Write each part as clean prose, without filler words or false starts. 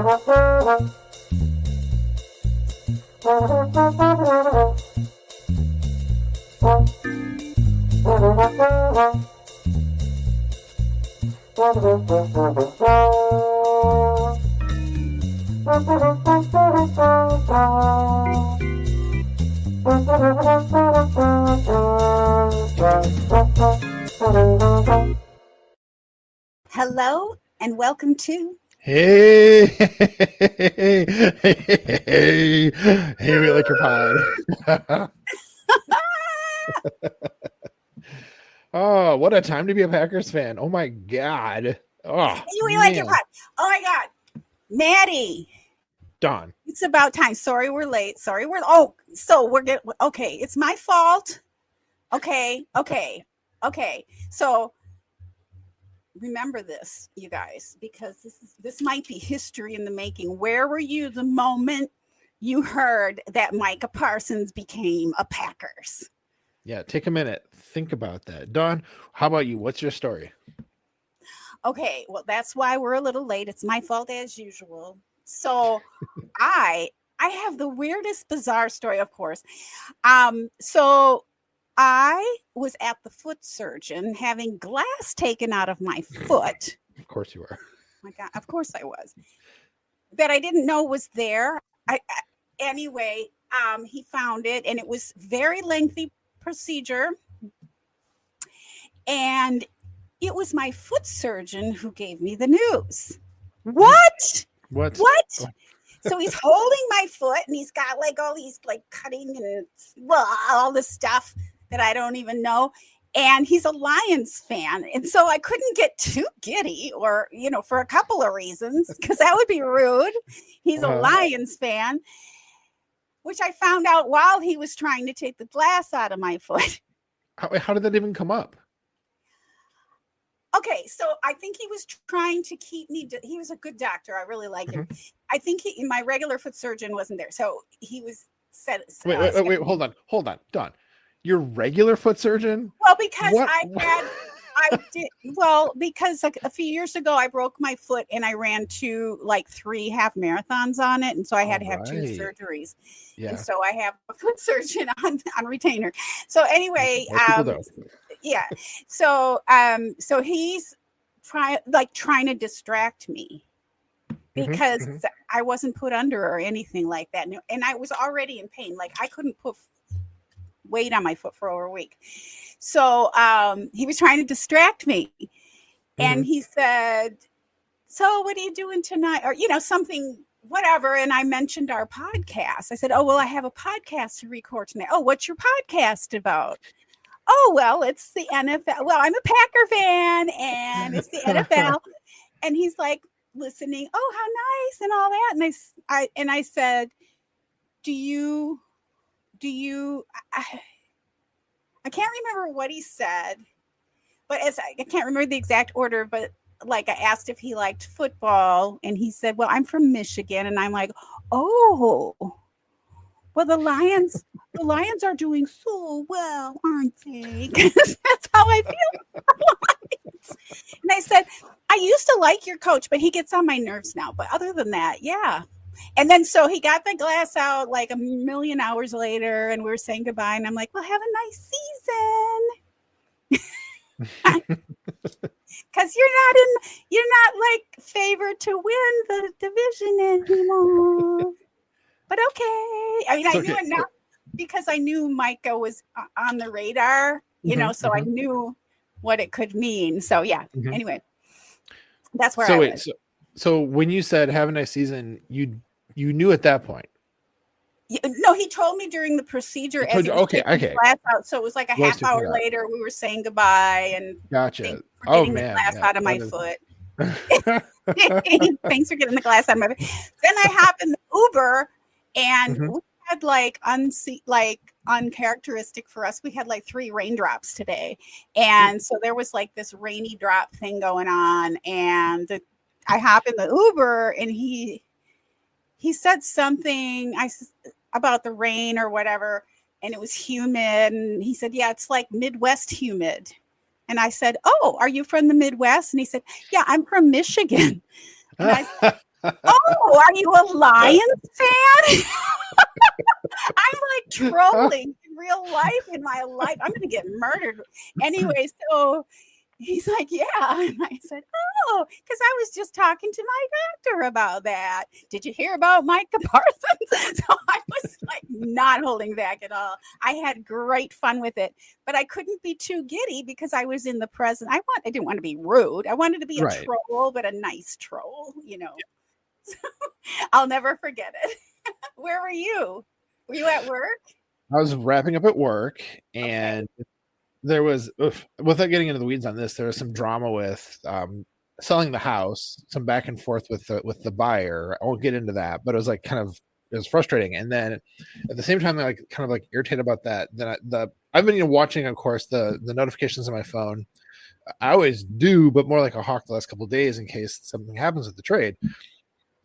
Hello and welcome to Hey, we like your pod. Oh, what a time to be a Packers fan. Oh my God. Oh, we like your pod. Oh my God, Maddie. Dawn. It's about time. Sorry we're late. So we're getting okay. It's my fault. Okay. So remember this, you guys, because this might be history in the making. Where were you the moment you heard that Micah Parsons became a Packers? Yeah, take a minute. Think about that. Dawn, how about you? What's your story? Okay, well, that's why we're a little late. It's my fault as usual. So I have the weirdest, bizarre story, of course. So I was at the foot surgeon having glass taken out of my foot. Of course you were. My God, of course I was. That I didn't know was there. Anyway, he found it, and it was very lengthy procedure. And it was my foot surgeon who gave me the news. What? So he's holding my foot, and he's got like all these like cutting and all this stuff that I don't even know. And he's a Lions fan. And so I couldn't get too giddy or, for a couple of reasons, because that would be rude. He's a Lions fan, which I found out while he was trying to take the glass out of my foot. How did that even come up? Okay, so I think he was trying to keep me. He was a good doctor. I really like him. I think my regular foot surgeon wasn't there, so he was said. Wait, hold on, Dawn. Your regular foot surgeon? Well, because because like a few years ago I broke my foot and I ran 3 half marathons on it, and so I had to have 2 surgeries. Yeah. And so I have a foot surgeon on retainer. So anyway, yeah. So he's trying to distract me because I wasn't put under or anything like that. And I was already in pain. Like I couldn't put weight on my foot for over a week. So he was trying to distract me. And he said, "So what are you doing tonight?" Or, something, whatever. And I mentioned our podcast. I said, "Oh, well, I have a podcast to record tonight." "Oh, what's your podcast about?" "Oh, well, it's the NFL. Well, I'm a Packer fan and it's the NFL." And he's like listening. "Oh, how nice," and all that. And I said, do you, I can't remember what he said, but I can't remember the exact order, but I asked if he liked football, and he said, "Well, I'm from Michigan." And I'm like, "Oh, well, the Lions are doing so well, aren't they?" That's how I feel. And I said, "I used to like your coach, but he gets on my nerves now. But other than that, yeah." And then so he got the glass out like a million hours later, and we were saying goodbye. And I'm like, "Well, have a nice season." Because you're not favored to win the division anymore. But okay. I mean, I knew it now because I knew Micah was on the radar, so I knew what it could mean. So yeah. Anyway, that's where I was. So when you said "have a nice season," you knew at that point? No, he told me during the procedure. Okay. Glass out, so it was like a half hour later. We were saying goodbye and gotcha. Getting the glass out of my foot. Thanks for getting the glass out of my foot. Then I hop in the Uber, and we had uncharacteristic for us. We had 3 raindrops today, and so there was this rainy drop thing going on. And I hop in the Uber, and he said something about the rain or whatever, and it was humid. And he said, "Yeah, it's like Midwest humid." And I said, "Oh, are you from the Midwest?" And he said, "Yeah, I'm from Michigan." And Oh, are you a Lions fan? I'm like trolling in real life, in my life. I'm going to get murdered. Anyway, so he's like, yeah. And I said, oh, because I was just talking to my doctor about that. Did you hear about Micah Parsons? So I was like not holding back at all. I had great fun with it, but I couldn't be too giddy because I was in the present. I didn't want to be rude. I wanted to be a troll, but a nice troll, you know. I'll never forget it. Where were you? Were you at work? I was wrapping up at work, and there was, without getting into the weeds on this, there was some drama with selling the house, some back and forth with the buyer. I won't get into that, but it was like it was frustrating. And then at the same time, I kind of irritated about that. Then I've been watching, of course, the notifications on my phone. I always do, but more like a hawk the last couple of days in case something happens with the trade.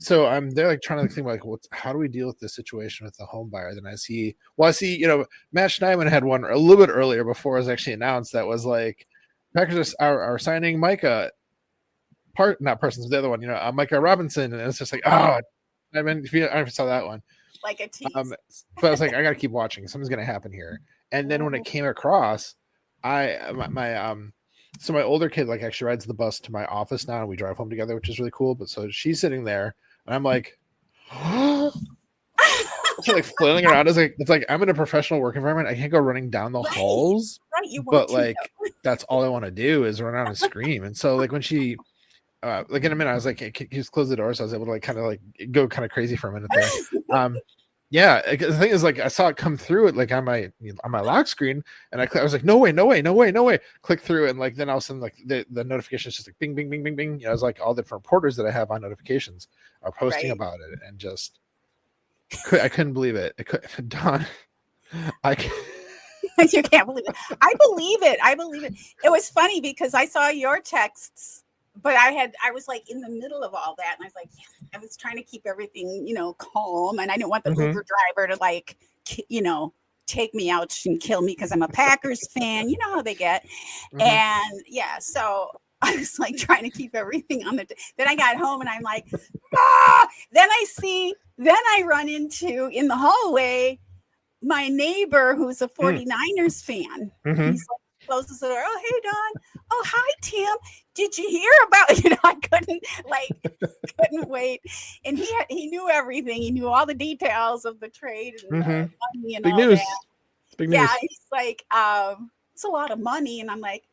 So I'm there trying to think how do we deal with this situation with the home buyer? Then I see, Matt Schneidman had one a little bit earlier before it was actually announced that was Packers are signing Micah not Parsons, the other one, Micah Robinson. And it's just I saw that one. Like a tease. But I was like, I got to keep watching. Something's going to happen here. And then when it came across, so my older kid actually rides the bus to my office now, and we drive home together, which is really cool. But so she's sitting there, and I'm like, so flailing around. It's like I'm in a professional work environment. I can't go running down the halls. Right, you but that's all I want to do is run out and scream. And so when she, in a minute, I was like, hey, can you just close the door? So I was able to go kind of crazy for a minute there. Yeah, the thing is, I saw it come through it on my lock screen, and I was like, no way. Click through, and then all of a sudden, the notification is just bing, bing, bing, bing, bing. I was all the different reporters that I have on notifications are posting about it, and just I couldn't believe it. Don, you can't believe it. I believe it. It was funny because I saw your texts. But I was in the middle of all that, and I was like, yes, I was trying to keep everything, calm, and I didn't want the Uber driver to take me out and kill me because I'm a Packers fan. You know how they get. And yeah, so I was trying to keep everything on the. Then I got home and I'm like, ah! Then I run into in the hallway my neighbor who's a 49ers fan. He's closes the door. Oh, hey, Don. Oh, hi, Tim. Did you hear about, I couldn't wait. And he knew everything. He knew all the details of the trade and money and big all news. that. Big news. Yeah, he's it's a lot of money. And I'm like,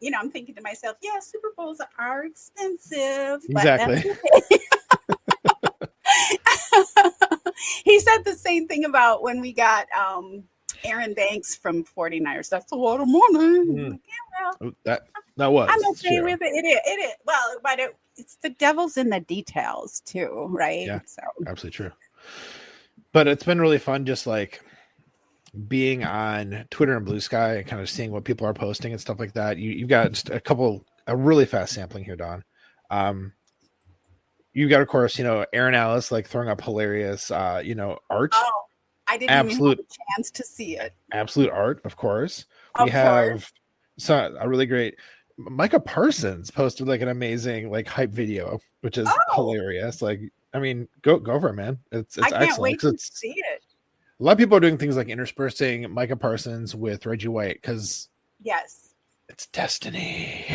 yeah, I'm thinking to myself, yeah, Super Bowls are expensive. Exactly. He said the same thing about when we got Aaron Banks from 49ers. That's a lot of money. That was. I'm okay with it. It is. Well, but it's the devil's in the details too, right? Yeah, so absolutely true. But it's been really fun just being on Twitter and Blue Sky and kind of seeing what people are posting and stuff like that. You've got just a really fast sampling here, Don. You got, of course, Aaron Alice throwing up hilarious, art. Oh, I didn't even have a chance to see it. Absolute art, of course. We have a really great Micah Parsons posted an amazing hype video, which is hilarious. Go for it, man. It's I can't excellent. Wait to see it. A lot of people are doing things interspersing Micah Parsons with Reggie White because it's destiny.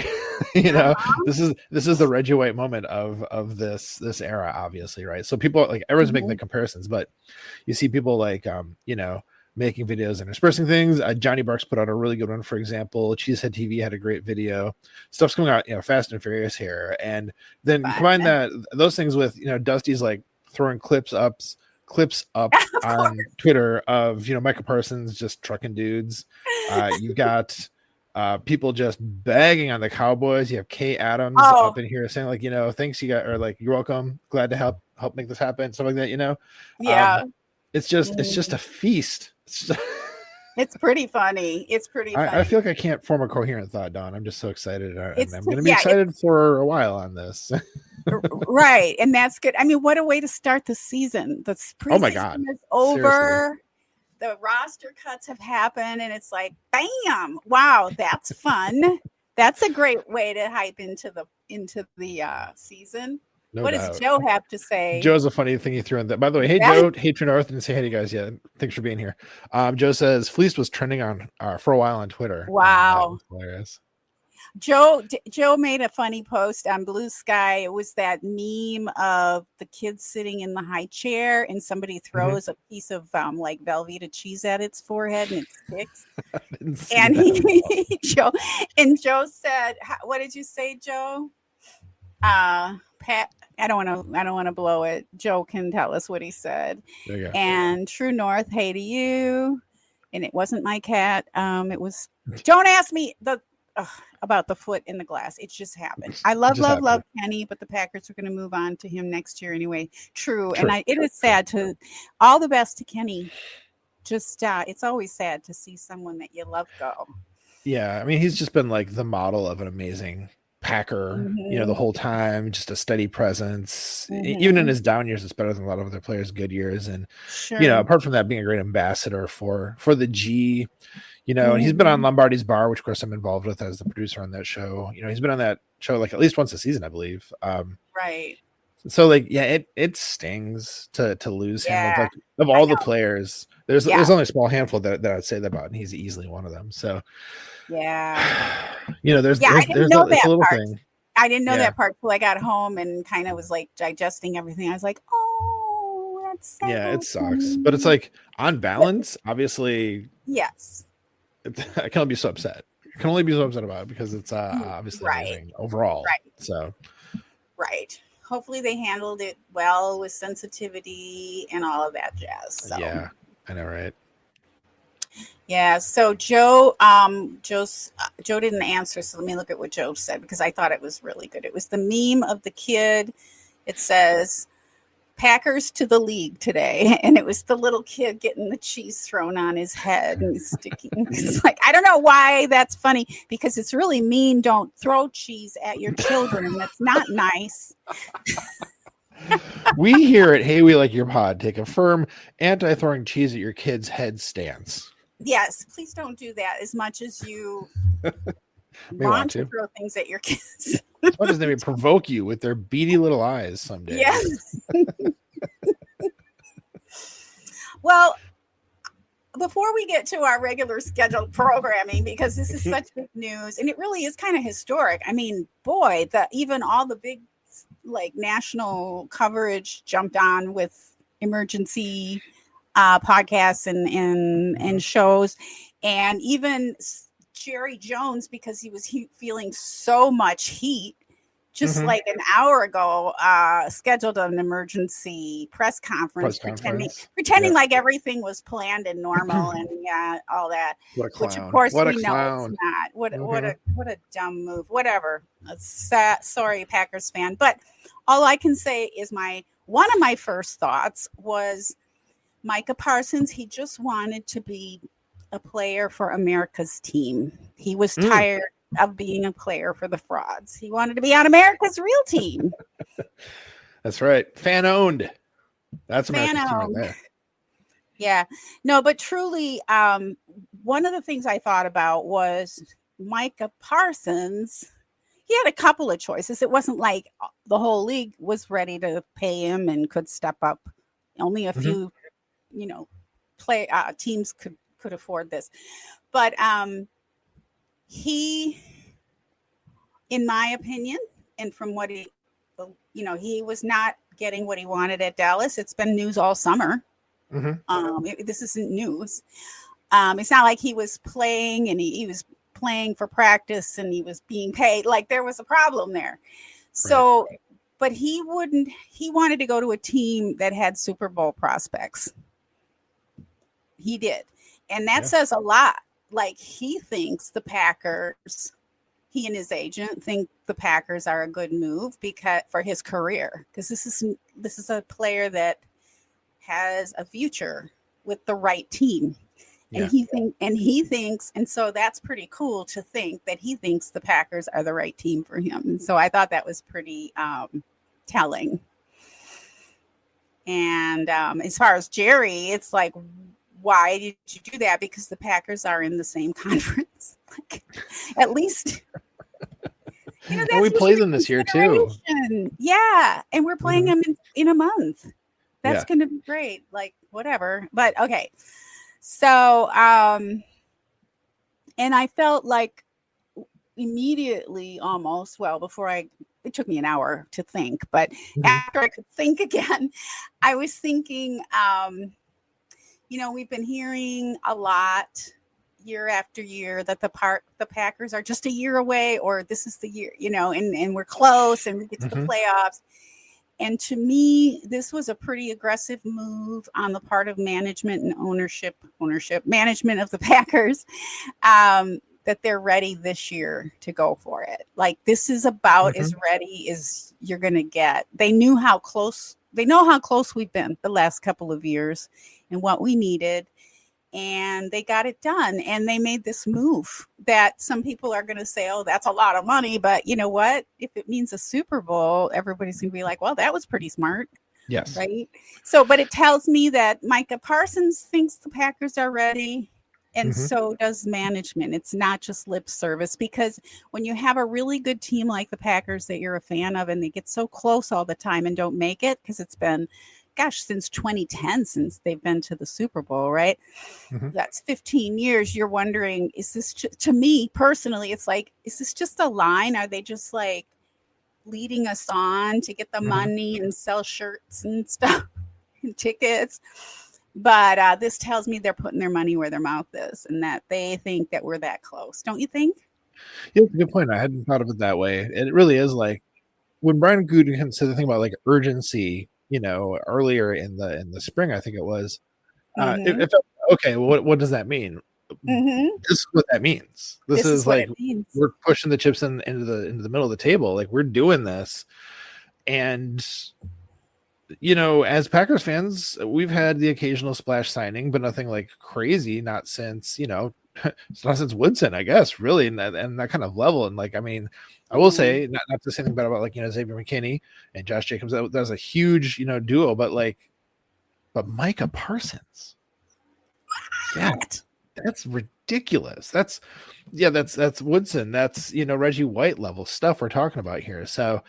This is the Reggie White moment of this era, obviously, right? So people everyone's making the comparisons, but you see people making videos and interspersing things. Johnny Barks put out a really good one, for example. Cheesehead TV had a great video. Stuff's coming out, fast and furious here, and then combine those things with Dusty's throwing clips up on Twitter of Micah Parsons just trucking dudes. You've got people just bagging on the Cowboys. You have Kay Adams up in here saying thanks you got, or you're welcome, glad to help make this happen, stuff like that. Yeah. It's just a feast. It's pretty funny. I feel I can't form a coherent thought, Don. I'm just so excited. I'm going to be excited for a while on this. Right. And that's good. I mean, what a way to start the season. The preseason is over. Seriously. The roster cuts have happened, and it's bam! Wow, that's fun. That's a great way to hype into the season. No what doubt. does Joe have to say? Joe's a funny thing he threw in that. By the way, hey Joe, hey True North, and say hey to you guys. Yeah, thanks for being here. Joe says Fleece was trending on for a while on Twitter. Wow, hilarious. Joe made a funny post on Blue Sky. It was that meme of the kids sitting in the high chair and somebody throws a piece of like Velveeta cheese at its forehead and it sticks. And Joe said, "What did you say, Joe?" Pat, I don't want to blow it. Joe can tell us what he said. And True North, hey to you. And it wasn't my cat. It was. Don't ask me about the foot in the glass. It just happened. I love Kenny, but the Packers are going to move on to him next year anyway. True. And it is sad to. All the best to Kenny. Just it's always sad to see someone that you love go. Yeah, I mean, he's just been like the model of an amazing Packer, the whole time, just a steady presence. Even in his down years, it's better than a lot of other players' good years. And apart from that, being a great ambassador for the G, and he's been on Lombardi's Bar, which of course I'm involved with as the producer on that show. He's been on that show like at least once a season, I believe. Right. So like, yeah, it stings to lose him. Of all the players, there's only a small handful that I'd say that about, and he's easily one of them. So. Yeah. There's I didn't know that part. Thing. I didn't know that part till I got home and kind of was like digesting everything. I was like, oh, that's sad. Yeah, it sucks. But it's like on balance, obviously. Yes. I can only be so upset. I can only be so upset about it because it's obviously amazing overall. Right. So. Right. Hopefully they handled it well with sensitivity and all of that jazz. So. Yeah, I know, right? Yeah, so Joe didn't answer, so let me look at what Joe said because I thought it was really good. It was the meme of the kid. It says, Packers to the league today, and it was the little kid getting the cheese thrown on his head and sticking. It's like, I don't know why that's funny because it's really mean. Don't throw cheese at your children. That's not nice. We here at Hey We Like Your Pod take a firm anti-throwing cheese at your kids' head stance. Yes, please don't do that as much as you want to throw things at your kids. As much as they may provoke you with their beady little eyes someday. Yes. Well, before we get to our regular scheduled programming, because this is such big news, and it really is kind of historic. I mean, boy, even all the big like national coverage jumped on with emergency podcasts and shows, and even Jerry Jones, because he was feeling so much heat, just like an hour ago, scheduled an emergency press conference, pretending like everything was planned and normal and all that. What a clown. Which of course what we know it's not. What a dumb move. Whatever. Sorry, Packers fan. But all I can say is one of my first thoughts was Micah Parsons. He just wanted to be a player for America's team. He was tired of being a player for the frauds. He wanted to be on America's real team. That's right. Fan owned. That's America's team right there. Yeah. No, but truly, one of the things I thought about was Micah Parsons. He had a couple of choices. It wasn't like the whole league was ready to pay him and could step up. Only a few, teams could afford this. But he, in my opinion, and from what he was not getting what he wanted at Dallas. It's been news all summer. This isn't news. It's not like he was playing and he was playing for practice and he was being paid. Like there was a problem there. So, but he wanted to go to a team that had Super Bowl prospects. He did. And that says a lot. Like he thinks the Packers, he and his agent think the Packers are a good move for his career. Because this is a player that has a future with the right team. And he thinks, and so that's pretty cool to think that he thinks the Packers are the right team for him. So I thought that was pretty telling. And as far as Jerry, it's like, why did you do that? Because the Packers are in the same conference. Like, at least And we play them this year too. Yeah. And we're playing them in a month. That's going to be great. Like, whatever. But okay. So, and I felt like immediately almost, well, it took me an hour to think, but after I could think again, I was thinking, we've been hearing a lot year after year that the Packers are just a year away, or this is the year, and we're close and we get to the playoffs. And to me, this was a pretty aggressive move on the part of management and ownership management of the Packers, that they're ready this year to go for it. Like, this is about as ready as you're going to get. They know how close we've been the last couple of years and what we needed. And they got it done. And they made this move that some people are going to say, oh, that's a lot of money. But you know what? If it means a Super Bowl, everybody's going to be like, well, that was pretty smart. Yes. Right. So, but it tells me that Micah Parsons thinks the Packers are ready. And so does management. It's not just lip service, because when you have a really good team like the Packers that you're a fan of, and they get so close all the time and don't make it, because it's been, since 2010, since they've been to the Super Bowl, right? That's 15 years. You're wondering, is this, to me personally, it's like, is this just a line? Are they just like leading us on to get the money and sell shirts and stuff and tickets? But this tells me they're putting their money where their mouth is, and that they think that we're that close. Don't you think? Yeah, that's a good point. I hadn't thought of it that way. And it really is like, when Brian Gutekunst said the thing about like urgency, earlier in the spring, I think it was. It felt, okay, well, what does that mean? This is what that means. This is like, we're pushing the chips into the middle of the table. Like, we're doing this, and as Packers fans, we've had the occasional splash signing, but nothing like crazy. Not since it's not since Woodson, I guess, really, and that kind of level. And like, I mean, I will say, not to say anything bad about like Xavier McKinney and Josh Jacobs. That was a huge duo, but Micah Parsons, that's ridiculous. That's Woodson. That's Reggie White level stuff we're talking about here. So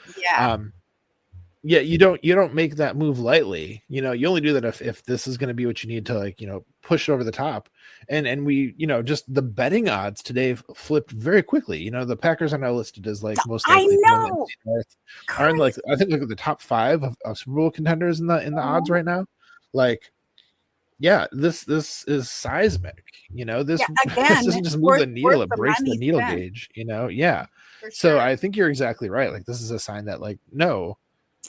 you don't make that move lightly. You only do that if this is going to be what you need to like push it over the top. And we just the betting odds today flipped very quickly. The Packers are now listed as like most likely are in like, I think, like the top 5 of Super Bowl contenders in the odds right now. Like, yeah, this is seismic. This doesn't just move the needle; it breaks the needle gauge. Yeah. So I think you're exactly right. Like, this is a sign that like, no,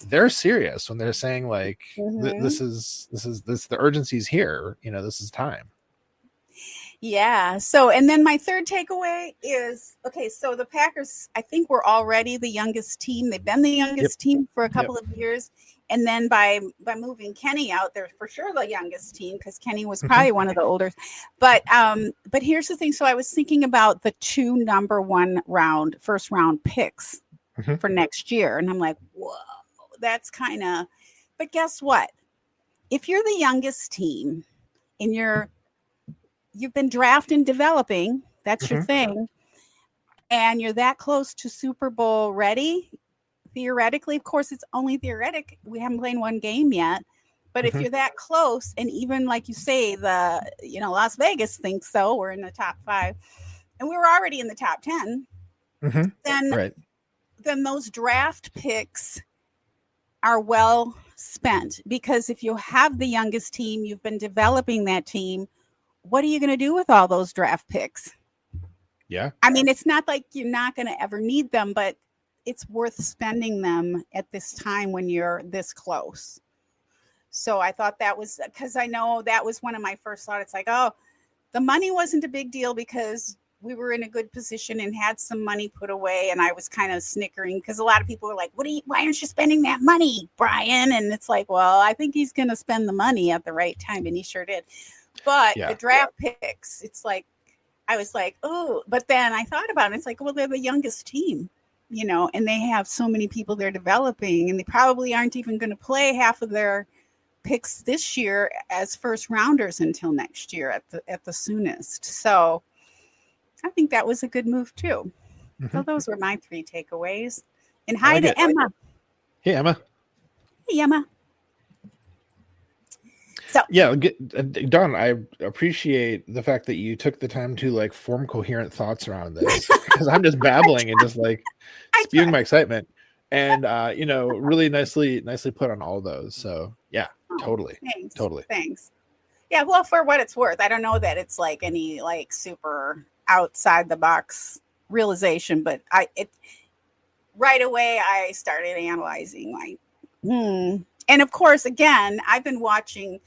they're serious when they're saying like, this is the urgency's here. This is time. Yeah. So, and then my third takeaway is, okay, so the Packers, I think, were already the youngest team. They've been the youngest team for a couple of years. And then by moving Kenny out, they're for sure the youngest team, because Kenny was probably one of the older. But here's the thing. So I was thinking about the 2 number 1 first round picks for next year. And I'm like, whoa, that's kind of, but guess what? If you're the youngest team and you've been drafting, developing, that's your thing, and you're that close to Super Bowl ready, theoretically, of course, it's only theoretic. We haven't played one game yet, but if you're that close, and even like you say, the Las Vegas thinks so, we're in the top 5, and we were already in the top 10, then those draft picks are well spent, because if you have the youngest team, you've been developing that team, what are you going to do with all those draft picks? Yeah. I mean, it's not like you're not going to ever need them, but it's worth spending them at this time when you're this close. So I thought that was, because I know that was one of my first thoughts. It's like, oh, the money wasn't a big deal because we were in a good position and had some money put away. And I was kind of snickering because a lot of people were like, why aren't you spending that money, Brian? And it's like, well, I think he's going to spend the money at the right time. And he sure did. But the draft picks, it's like, I was like, oh, but then I thought about it. It's like, well, they're the youngest team, and they have so many people they're developing, and they probably aren't even going to play half of their picks this year as first rounders until next year at the soonest. So I think that was a good move too. So those were my 3 takeaways. And hi to Emma. Hey, Emma. Hey, Emma. So yeah, Don, I appreciate the fact that you took the time to like form coherent thoughts around this, because I'm just babbling and just like spewing my excitement, and really nicely put on all those. So yeah, totally. Thanks. Yeah, well, for what it's worth, I don't know that it's like any like super outside the box realization, but right away I started analyzing like, and of course, again, I've been watching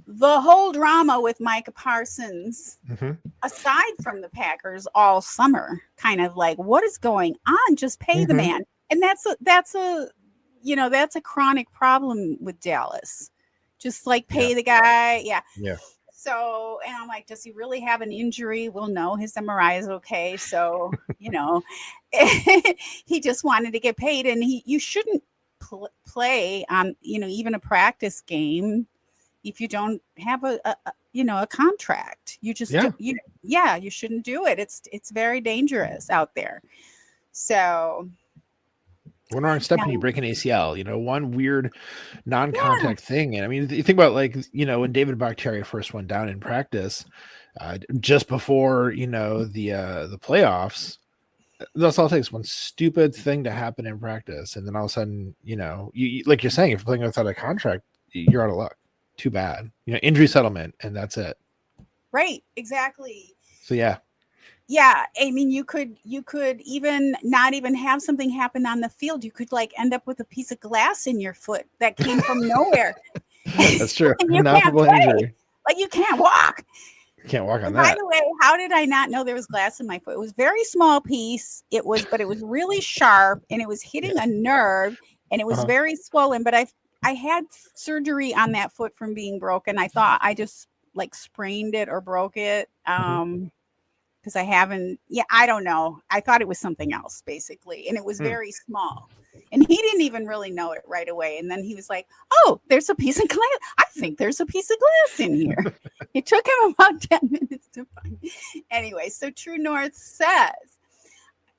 the whole drama with Micah Parsons, aside from the Packers, all summer. Kind of like, what is going on? Just pay the man, and that's a chronic problem with Dallas. Just like pay the guy, yeah. So, and I'm like, does he really have an injury? Well, no, his MRI is okay. So, he just wanted to get paid, and you shouldn't play on even a practice game if you don't have a contract. You just you shouldn't do it. It's very dangerous out there. So one wrong step and you break an ACL, one weird non-contact thing. And I mean, you think about like, when David Bakhtiari first went down in practice, just before, the playoffs, that's all it takes, one stupid thing to happen in practice. And then all of a sudden, you like you're saying, if you're playing without a contract, you're out of luck. Too bad, injury settlement, and that's it. Right. Exactly. So yeah. I mean, you could even not even have something happen on the field. You could like end up with a piece of glass in your foot that came from nowhere. That's true. Inoperable injury. Like you can't walk. You can't walk on that. By the way, how did I not know there was glass in my foot? It was a very small piece. But it was really sharp, and it was hitting a nerve, and it was very swollen. But I had surgery on that foot from being broken. I thought I just like sprained it or broke it. Because I haven't, I don't know. I thought it was something else basically. And it was very small. And he didn't even really know it right away. And then he was like, oh, there's a piece of glass. I think there's a piece of glass in here. It took him about 10 minutes to find. Anyway, so True North says,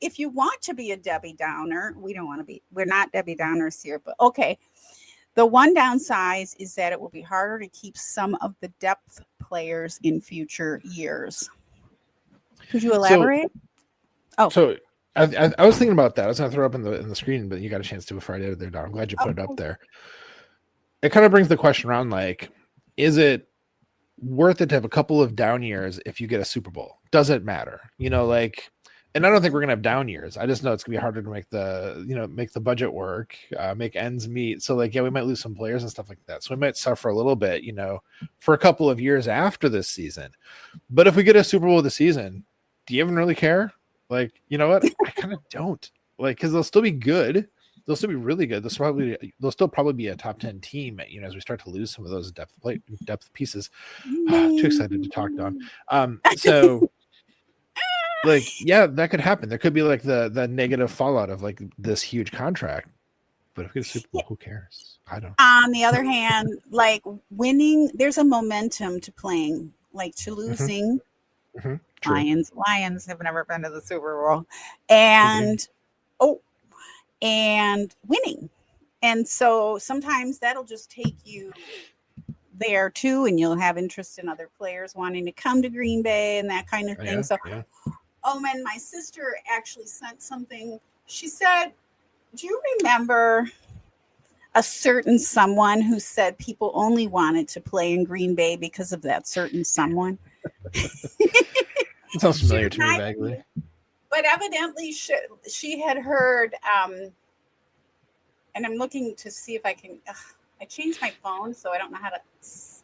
if you want to be a Debbie Downer, we're not Debbie Downers here, but okay. The one downside is that it will be harder to keep some of the depth players in future years. Could you elaborate? So I was thinking about that. I was going to throw it up in the screen, but you got a chance to before I did it there, Don. I'm glad you put it up there. It kind of brings the question around, like, is it worth it to have a couple of down years if you get a Super Bowl? Does it matter? And I don't think we're going to have down years. I just know it's going to be harder to make the budget work, make ends meet. So like, we might lose some players and stuff like that. So we might suffer a little bit, for a couple of years after this season. But if we get a Super Bowl this season, do you even really care? Like, you know what? I kind of don't. Like, because they'll still be good. They'll still be really good. They'll still probably be a top 10 team, as we start to lose some of those depth pieces. Too excited to talk, Don. So like, that could happen. There could be like the negative fallout of like this huge contract. But if we get a Super Bowl, who cares? I don't. On the other hand, like winning, there's a momentum to playing, like to losing. Lions have never been to the Super Bowl, and winning, and so sometimes that'll just take you there too, and you'll have interest in other players wanting to come to Green Bay and that kind of thing. And my sister actually sent something. She said, do you remember a certain someone who said people only wanted to play in Green Bay because of that certain someone? It sounds familiar to me vaguely. But evidently she had heard, and I'm looking to see if I can, I changed my phone, so I don't know how to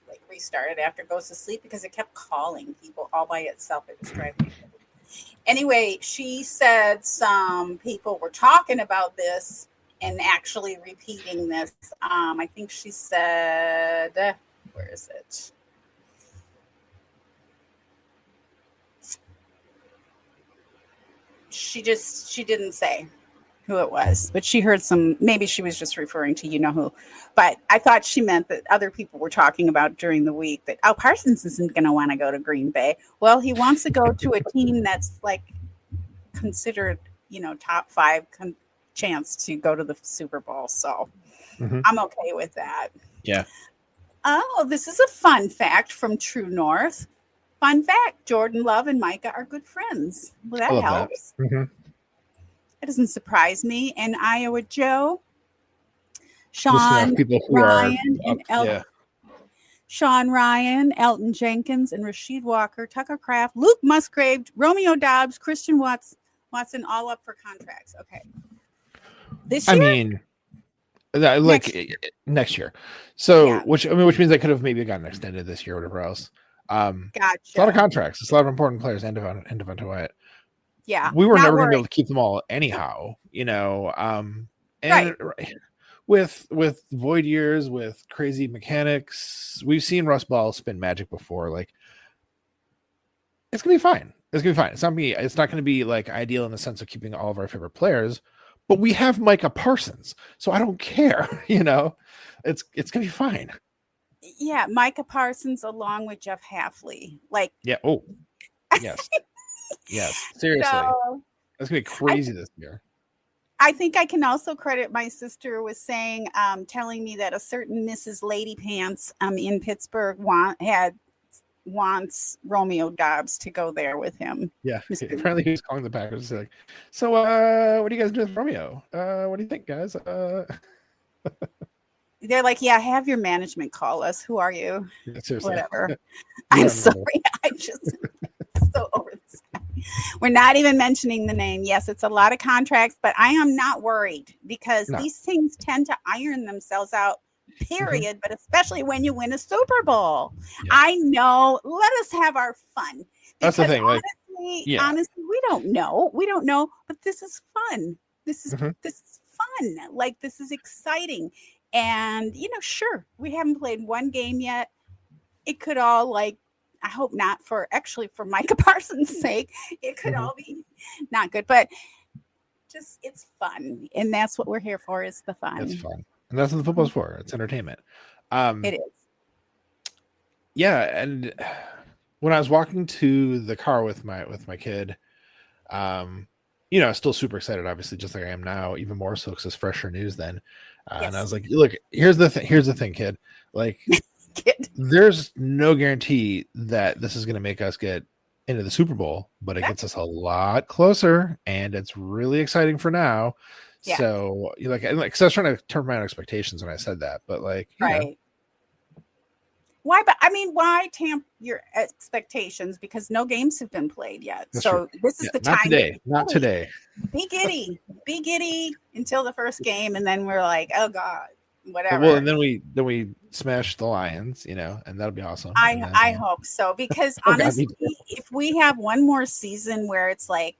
like restart it after it goes to sleep because it kept calling people all by itself. It was driving me. Anyway, she said some people were talking about this and actually repeating this. I think she said, where is it? She didn't say who it was, but she heard maybe she was just referring to who, but I thought she meant that other people were talking about during the week that, Parsons isn't going to want to go to Green Bay. Well, he wants to go to a team that's like considered, top 5 chance to go to the Super Bowl. So I'm okay with that. Yeah. Oh, this is a fun fact from True North. Fun fact, Jordan Love and Micah are good friends. Well, that helps. That doesn't surprise me. And Iowa Joe, Sean Ryan, Elton Jenkins, and Rasheed Walker, Tucker Kraft, Luke Musgrave, Romeo Dobbs, Christian Watson, all up for contracts. Okay. This year? I mean, next year. So, which means they could have maybe gotten extended this year or whatever else. Gotcha. It's a lot of contracts. It's a lot of important players and Devonta Wyatt. Yeah. We were never going to be able to keep them all anyhow, and with void years, with crazy mechanics, we've seen Russ Ball spin magic before. Like, it's going to be fine. It's not going to be like ideal in the sense of keeping all of our favorite players, but we have Micah Parsons, so I don't care. It's going to be fine. Yeah, Micah Parsons along with Jeff Hafley. Yeah. Oh, yes. Yes. Seriously. So, that's going to be crazy this year. I think I can also credit my sister with saying, telling me that a certain Mrs. Lady Pants in Pittsburgh wants Romeo Dobbs to go there with him. Yeah. Apparently he was calling the Packers like, so what do you guys do with Romeo? What do you think, guys? They're like, yeah, have your management call us. Who are you? Yeah, seriously. Whatever. I'm sorry. I just so over this guy. We're not even mentioning the name. Yes, it's a lot of contracts, but I am not worried because these things tend to iron themselves out, period. But especially when you win a Super Bowl. Yeah. I know. Let us have our fun. That's the thing. Honestly, we don't know, but this is fun. This is fun. Like, this is exciting. And, sure, we haven't played one game yet. It could all, I hope not for Micah Parsons' sake, it could all be not good, but just, it's fun. And that's what we're here for, is the fun. It's fun. And that's what the football's for. It's entertainment. It is. Yeah. And when I was walking to the car with my kid, still super excited, obviously, just like I am now, even more so because it's fresher news then. And I was like, look, here's the thing, kid. Like, there's no guarantee that this is going to make us get into the Super Bowl, but it gets us a lot closer, and it's really exciting for now. Yeah. So, because I was trying to turn my own expectations when I said that, but right. Why? But I mean, why tamp your expectations? Because no games have been played yet. That's so true. This is the time. Not today. Be giddy until the first game, and then we're like, oh God, whatever. Well, and then we smash the Lions, and that'll be awesome. I hope so, because honestly, if we have one more season where it's like,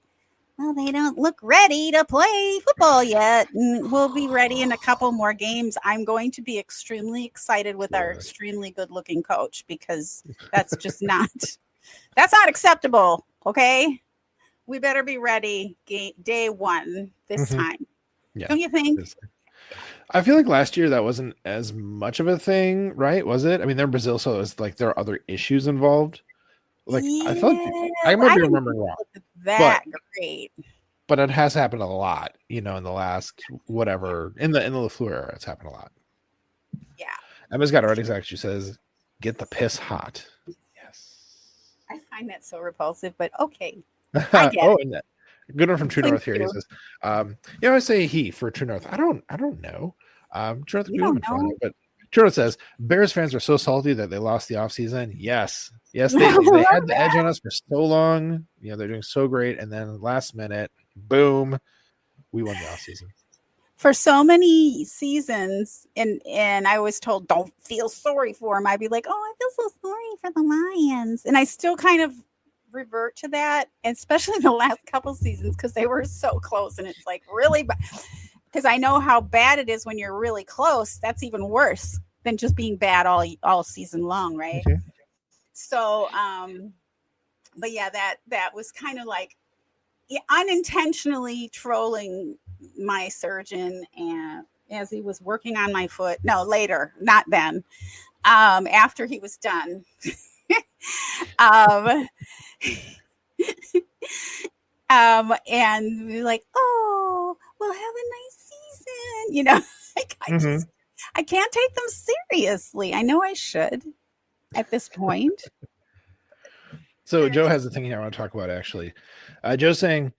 well, they don't look ready to play football yet, and we'll be ready in a couple more games, I'm going to be extremely excited with our extremely good-looking coach, because that's just that's not acceptable. Okay, we better be ready day one this time. Yeah. Don't you think? I feel like last year that wasn't as much of a thing, right? Was it? I mean, they're in Brazil, so it was like there are other issues involved. I thought I might be remembering wrong. Great. But it has happened a lot, in the last whatever in the LaFleur era, it's happened a lot. Yeah. Emma's got it right exactly. She says, "Get the piss hot." Yes. I find that so repulsive, but okay. I get it. And good one from True North here. He says, I say he for True North. I don't know. True North, but True North says Bears fans are so salty that they lost the offseason. Yes, they had the edge on us for so long. They're doing so great, and then last minute, boom, we won the offseason. For so many seasons, and I was told, don't feel sorry for him. I'd be like, oh, I feel so sorry for the Lions, and I still kind of revert to that, especially the last couple seasons, because they were so close, and it's like really bad. Because I know how bad it is when you're really close. That's even worse than just being bad all season long, right? Okay. So, but yeah, that was kind of like unintentionally trolling my surgeon, and as he was working on my foot. No, later, not then. After he was And we're like, oh, we'll have a nice season. You know, like I can't take them seriously. I know I should at this point. So Joe has the thing here I want to talk about, actually. Joe's saying,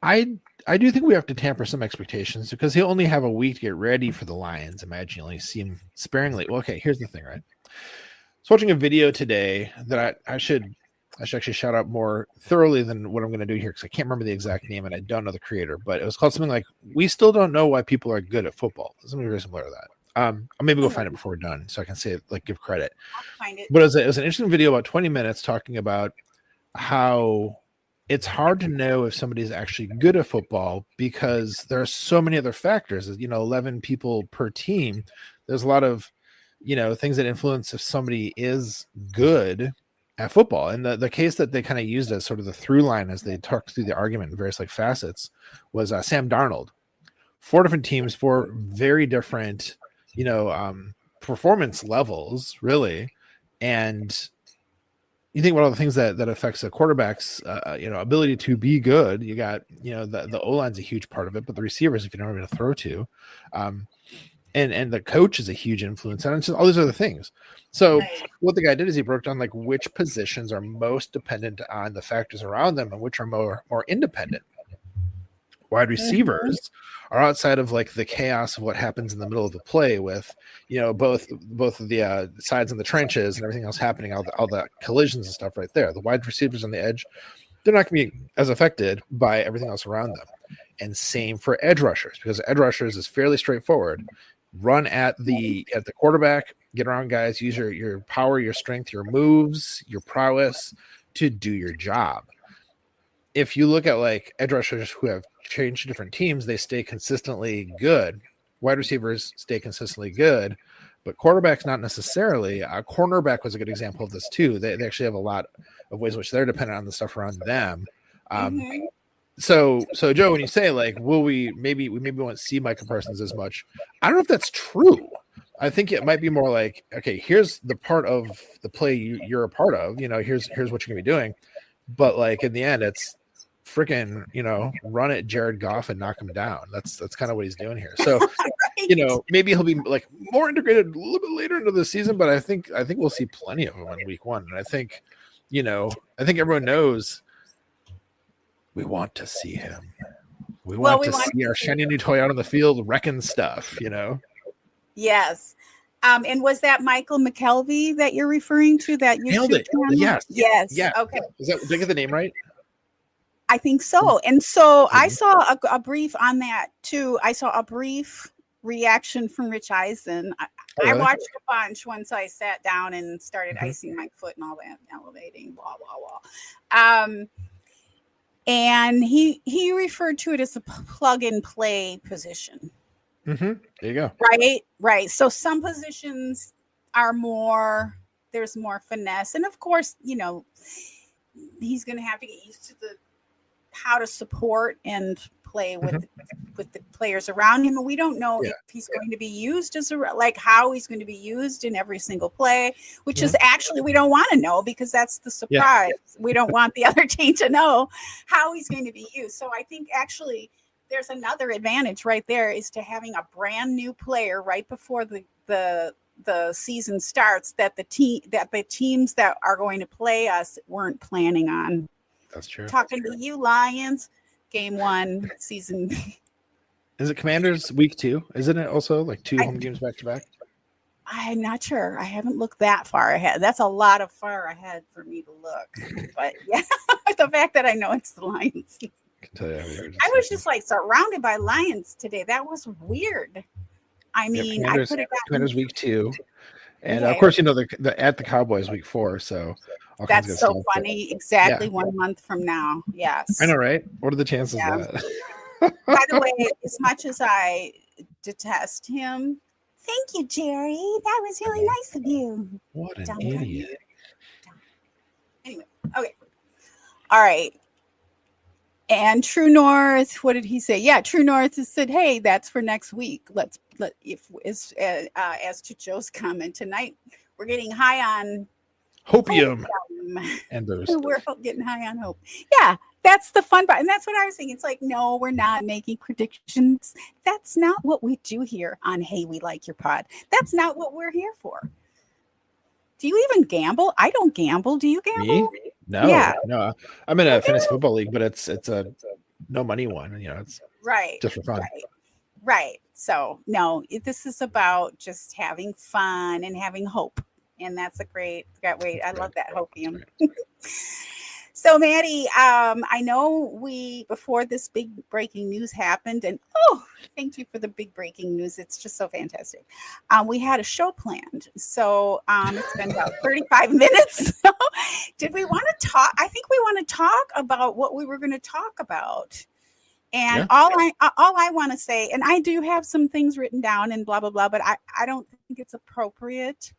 I do think we have to tamper some expectations because he'll only have a week to get ready for the Lions. Imagine you only see him sparingly. Well, okay, here's the thing, right? I was watching a video today that I should actually shout out more thoroughly than what I'm going to do here because I can't remember the exact name and I don't know the creator, but it was called something like, "We still don't know why people are good at football." Something very similar to that. I'll maybe go find it before we're done so I can say it, like give credit. I'll find it. But it was an interesting video, about 20 minutes, talking about how it's hard to know if somebody's actually good at football because there are so many other factors. 11 people per team. There's a lot of, things that influence if somebody is good at football. And the case that they kind of used as sort of the through line as they talked through the argument in various like facets was Sam Darnold. 4 different teams, 4 very different, performance levels, really. And you think about all the things that affects a quarterback's, ability to be good. You got, the O-line's a huge part of it, but the receivers, if you don't have to throw to, and the coach is a huge influence, and it's just all these other things. So what the guy did is he broke down like which positions are most dependent on the factors around them and which are more independent. Wide receivers are outside of like the chaos of what happens in the middle of the play with, both of the sides in the trenches and everything else happening, all the collisions and stuff right there. The wide receivers on the edge, they're not going to be as affected by everything else around them. And same for edge rushers, because edge rushers is fairly straightforward. Run at the quarterback, get around guys, use your power, your strength, your moves, your prowess to do your job. If you look at like edge rushers who have changed different teams, they stay consistently good. Wide receivers stay consistently good, but quarterbacks not necessarily. A cornerback was a good example of this too. They actually have a lot of ways in which they're dependent on the stuff around them. So Joe, when you say like, will we maybe won't see Micah Parsons as much, I don't know if that's true. I think it might be more like, okay, here's the part of the play you're a part of. Here's what you're gonna be doing, but like in the end, it's freaking run at Jared Goff and knock him down. That's kind of what he's doing here. So maybe he'll be like more integrated a little bit later into the season, but I think we'll see plenty of him in week 1. And I think everyone knows we want to see him. We want to see our shiny new toy out on the field wrecking stuff. Yes. And was that Michael McKelvey that you're referring to? That you nailed it. Yes. Yeah. Okay. Did I get the name right? I think so. And so I saw a brief on that too. I saw a brief reaction from Rich Eisen. I watched a bunch once I sat down and started icing my foot and all that, elevating, blah, blah, blah. And he referred to it as a plug and play position. There you go. Right. So some positions are there's more finesse. And of course, he's going to have to get used to how to support and play with the players around him. And we don't know if he's going to be used how he's going to be used in every single play, which is actually, we don't want to know because that's the surprise. We don't want the other team to know how he's going to be used. So I think actually there's another advantage right there is to having a brand new player right before the season starts that the teams that are going to play us weren't planning on. That's true. Talking to you, Lions, game 1, season. Is it Commanders week 2? Isn't it also like 2 home games back to back? I'm not sure. I haven't looked that far ahead. That's a lot of far ahead for me to look. But yeah, the fact that I know it's the Lions. I was just like surrounded by Lions today. That was weird. I mean, I could have gotten Commanders week 2. And of course, the at the Cowboys week 4. So that's so funny. Exactly 1 month from now. Yes. I know, right? What are the chances of that? By the way, as much as I detest him, thank you, Jerry. That was really nice of you. What an idiot. Anyway, okay. All right. And True North, what did he say? Yeah, True North has said, "Hey, that's for next week. As to Joe's comment tonight, we're getting high on hopium and those. We're getting high on hope. Yeah, That's the fun part. And that's what I was saying. It's like, no, we're not making predictions. That's not what we do here on Hey, We Like Your Pod. That's not what we're here for. Do you even gamble? I don't gamble. Do you gamble? Me? No. I'm in a fantasy football league, but it's a no money one. It's just for fun. Right. So no, this is about just having fun and having hope. And that's a great way. I love that hopium. So Maddie, I know before this big breaking news happened, and thank you for the big breaking news. It's just so fantastic. We had a show planned. So it's been about 35 minutes. So did we want to talk? I think we want to talk about what we were going to talk about. And all I want to say, and I do have some things written down and blah, blah, blah, but I don't think it's appropriate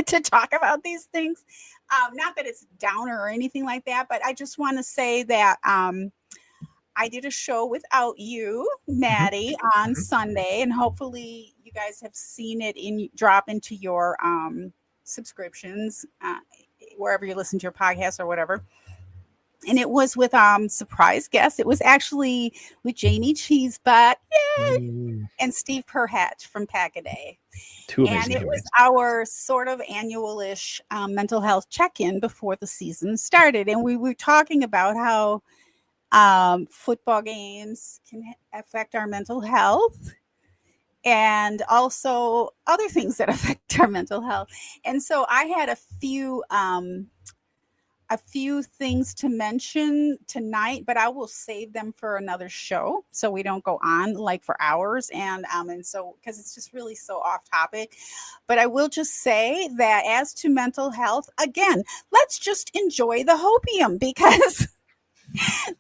to talk about these things. Not that it's downer or anything like that, but I just want to say that I did a show without you, Maddie, on Sunday, and hopefully you guys have seen it drop into your subscriptions, wherever you listen to your podcast or whatever. And it was with surprise guests. It was actually with Jamie Cheesebutt and Steve Perhat from Pack-A-Day. And it was our sort of annual-ish mental health check-in before the season started. And we were talking about how football games can affect our mental health and also other things that affect our mental health. And so I had a few things to mention tonight, but I will save them for another show so we don't go on like for hours. And so because it's just really so off topic. But I will just say that as to mental health, again, let's just enjoy the hopium because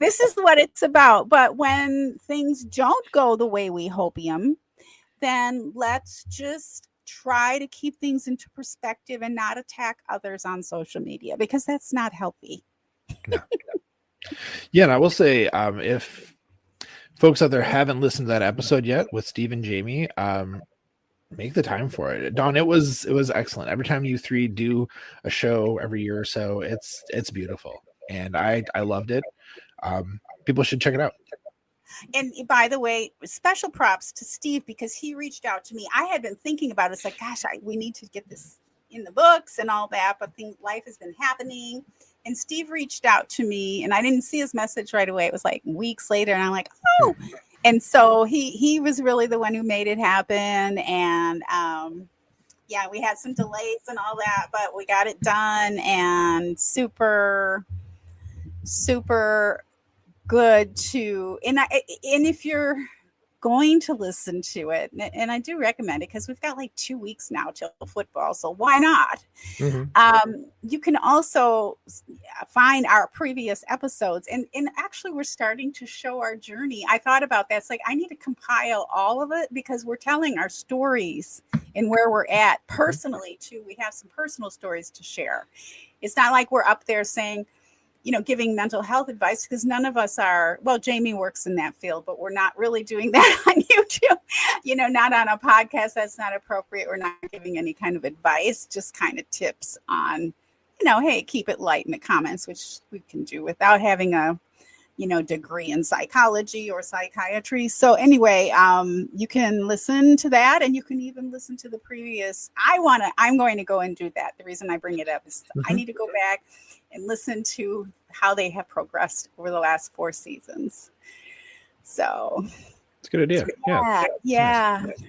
this is what it's about. But when things don't go the way we hopium, then let's just try to keep things into perspective and not attack others on social media because that's not healthy. No. Yeah, and I will say, if folks out there haven't listened to that episode yet with Steve and Jamie, make the time for it. Dawn, it was excellent. Every time you three do a show every year or so, it's beautiful, and I loved it. People should check it out. And by the way, special props to Steve because he reached out to me. I had been thinking about it. It's like, gosh, we need to get this in the books and all that, but life has been happening. And Steve reached out to me and I didn't see his message right away. It was like weeks later. And I'm like, oh. And so he was really the one who made it happen. And we had some delays and all that, but we got it done and super, super good to, and if you're going to listen to it, and I do recommend it because we've got like 2 weeks now till football, so why not? You can also find our previous episodes, and actually we're starting to show our journey. I thought about that. It's like I need to compile all of it because we're telling our stories and where we're at personally too. We have some personal stories to share. It's not like we're up there saying, giving mental health advice because none of us are. Well, Jamie works in that field, but we're not really doing that on YouTube, not on a podcast. That's not appropriate. We're not giving any kind of advice, just kind of tips on, hey, keep it light in the comments, which we can do without having a, degree in psychology or psychiatry. So anyway, you can listen to that and you can even listen to the previous. I'm going to go and do that. The reason I bring it up is I need to go back and listen to how they have progressed over the last 4 seasons. So it's a good idea. Yeah. Nice.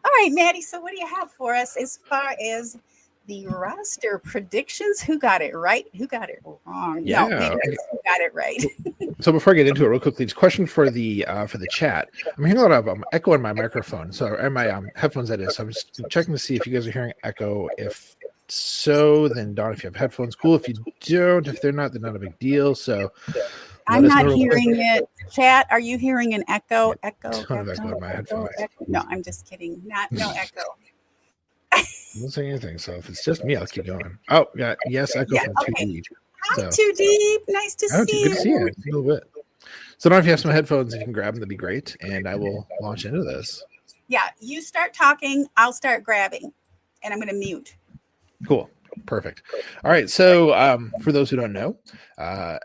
All right, Maddie. So what do you have for us as far as the roster predictions? Who got it right? Who got it wrong? Yeah. No, who got it right? So before I get into it real quickly, just a question for the chat. I'm hearing a lot of echo in my microphone. And my headphones, that is. So I'm just checking to see if you guys are hearing echo. If so, then Dawn, if you have headphones, cool. If you don't, if they're not, they're not a big deal. So I'm not hearing it. Chat, are you hearing an echo? Echo in my headphones. No, I'm just kidding. No echo. I'm not saying anything. So if it's just me, I'll keep going. Oh, yeah, yes, echo from 2D. Hi, 2D. Nice to see you. Good to see you. A little bit. So now if you have some headphones, if you can grab them, that'd be great. And I will launch into this. Yeah, you start talking, I'll start grabbing. And I'm going to mute. Cool. Perfect. All right. So for those who don't know,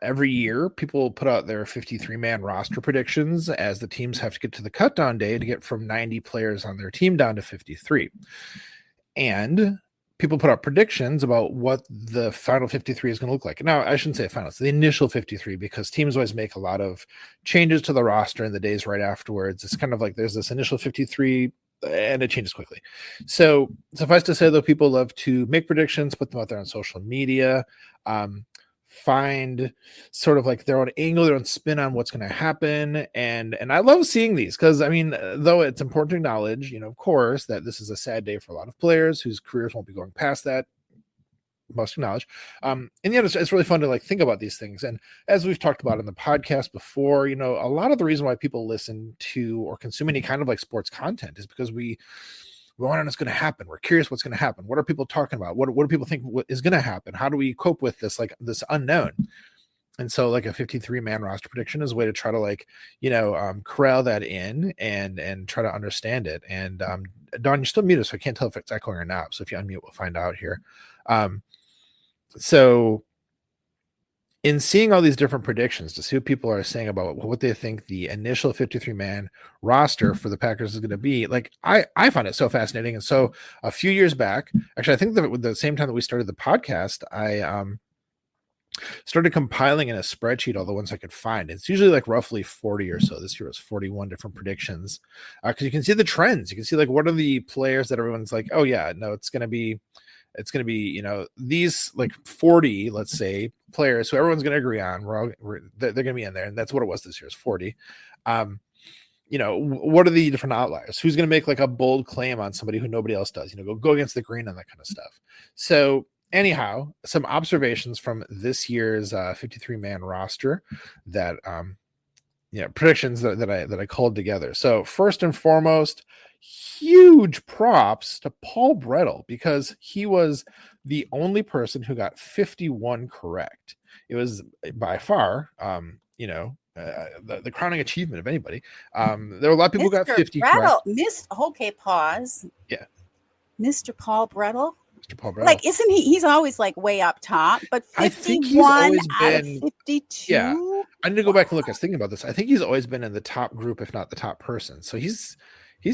every year people put out their 53-man roster predictions as the teams have to get to the cut-down day to get from 90 players on their team down to 53. And people put out predictions about what the final 53 is going to look like. Now, I shouldn't say final, it's the initial 53, because teams always make a lot of changes to the roster in the days right afterwards. It's kind of like there's this initial 53 and it changes quickly. So suffice to say, though, people love to make predictions, put them out there on social media, find sort of like their own angle, their own spin on what's going to happen. And I love seeing these because, I mean, though it's important to acknowledge, of course, that this is a sad day for a lot of players whose careers won't be going past that. Must acknowledge. In the end, it's really fun to like think about these things. And as we've talked about in the podcast before, a lot of the reason why people listen to or consume any kind of like sports content is because we want to know what's going to happen. We're curious what's going to happen. What are people talking about? What do people think is going to happen? How do we cope with this, like this unknown? And so like a 53-man roster prediction is a way to try to like, corral that in and try to understand it. And Dawn, you're still muted, so I can't tell if it's echoing or not. So if you unmute, we'll find out here. So in seeing all these different predictions to see what people are saying about what they think the initial 53-man roster for the Packers is going to be, like I find it so fascinating. And so a few years back, actually, I think that the same time that we started the podcast, I started compiling in a spreadsheet all the ones I could find. It's usually like roughly 40 or so. This year was 41 different predictions, because you can see the trends. You can see like what are the players that everyone's like, oh yeah, no, it's going to be, these like 40, let's say, players who everyone's going to agree on. They're going to be in there. And that's what it was this year, is 40. What are the different outliers? Who's going to make like a bold claim on somebody who nobody else does, go against the grain on that kind of stuff. So anyhow, some observations from this year's 53-man roster that, predictions that I called together. So first and foremost, huge props to Paul Brettel, because he was the only person who got 51 correct. It was by far, the crowning achievement of anybody. There were a lot of people who got 50 Brettel, correct. Okay, pause. Yeah. Mr. Paul Brettel. Mr. Paul Brettel. Like, isn't he's always like way up top, but 51 I think he's always out of 52. Yeah. I need to go back and look. I was thinking about this. I think he's always been in the top group, if not the top person. So he's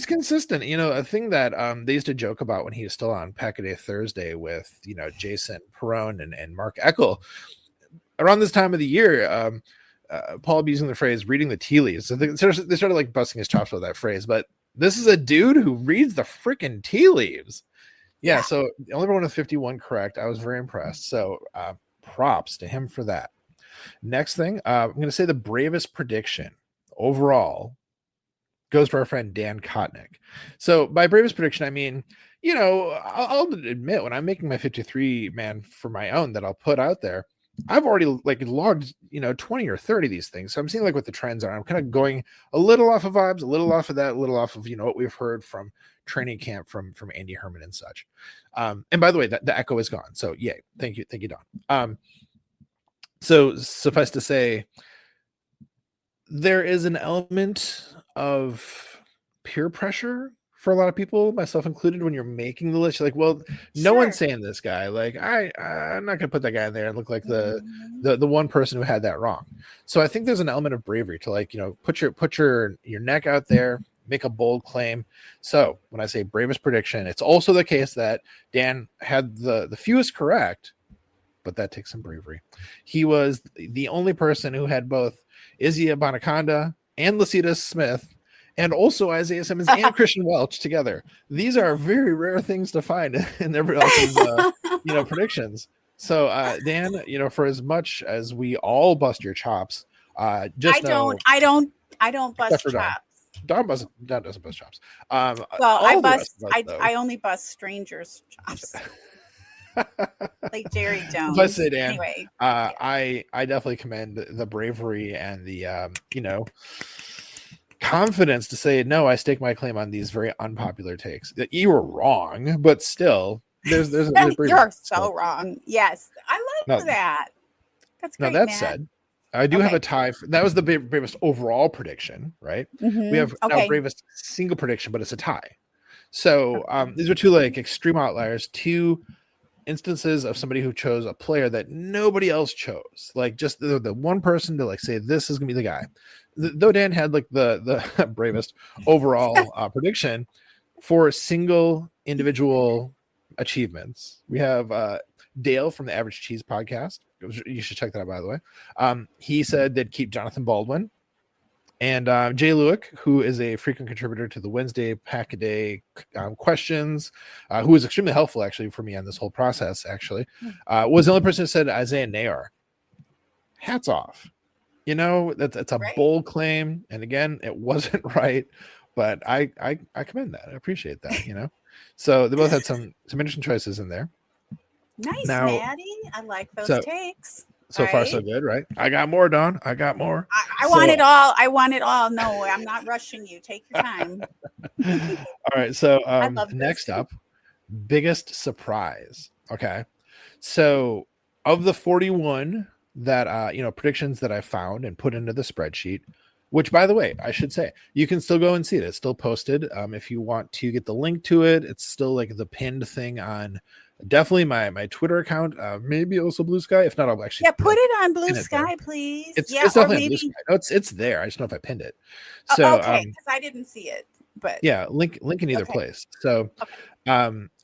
consistent. A thing that they used to joke about when he was still on Pack a Day Thursday with, Jason Perone and Mark Eckel. Around this time of the year, Paul be using the phrase reading the tea leaves. So they started like busting his chops with that phrase. But this is a dude who reads the freaking tea leaves. Yeah, so the only one with 51 correct. I was very impressed. So props to him for that. Next thing, I'm going to say the bravest prediction overall goes to our friend Dan Kotnick. So by bravest prediction, I mean, I'll admit when I'm making my 53-man for my own that I'll put out there, I've already like logged, 20 or 30 of these things. So I'm seeing like what the trends are. I'm kind of going a little off of vibes, a little off of that, a little off of, what we've heard from training camp from Andy Herman and such. And by the way, the echo is gone. So yay. Thank you, Don. So suffice to say, there is an element of peer pressure for a lot of people, myself included, when you're making the list. You're like, well, no one's saying this guy. Like, I'm not gonna put that guy in there and look like the one person who had that wrong. So I think there's an element of bravery to like, put your neck out there, make a bold claim. So when I say bravest prediction, it's also the case that Dan had the fewest correct, but that takes some bravery. He was the only person who had both Izzy Abanaconda and Lecitus Smith, and also Isaiah Simmons and Christian Welch together. These are very rare things to find in everybody else's, predictions. So, Dan, for as much as we all bust your chops, I don't bust chops. Don doesn't bust chops. I only bust strangers' chops. Like Jerry Jones. Let's say, Dan. Anyway, I definitely commend the bravery and the confidence to say, no, I stake my claim on these very unpopular takes. That you were wrong, but still, there's you're so wrong. Yes, I like that. That's great. Now that said, I do have a tie. That was the bravest overall prediction, right? Mm-hmm. We have now bravest single prediction, but it's a tie. So these are two like extreme outliers, two instances of somebody who chose a player that nobody else chose, like just the one person to like say this is gonna be the guy. Though Dan had like the bravest overall prediction for single individual achievements, we have Dale from the Average Cheese podcast. You should check that out, by the way. He said they'd keep Jonathan Baldwin. And Jay Lewick, who is a frequent contributor to the Wednesday Pack-A-Day questions, who was extremely helpful, actually, for me on this whole process, actually, was the only person who said Isaiah Nayor. Hats off. You know, that's a bold claim. And again, it wasn't right, but I commend that. I appreciate that, you know. So they both had some interesting choices in there. Nice, now, Maddie. I like those takes. So far, so good, right? I got more, Dawn. I got more. I want it all. I want it all. No, I'm not rushing you. Take your time. All right. So next up, biggest surprise. Okay. So of the 41 that, predictions that I found and put into the spreadsheet, which, by the way, I should say, you can still go and see it. It's still posted. If you want to get the link to it, it's still like the pinned thing on definitely my Twitter account, maybe also Blue Sky. If not, I'll actually put it on Blue Sky, please. It's definitely on Blue Sky. No, it's there. I just don't know if I pinned it. So okay, because I didn't see it. But yeah, link in either place. So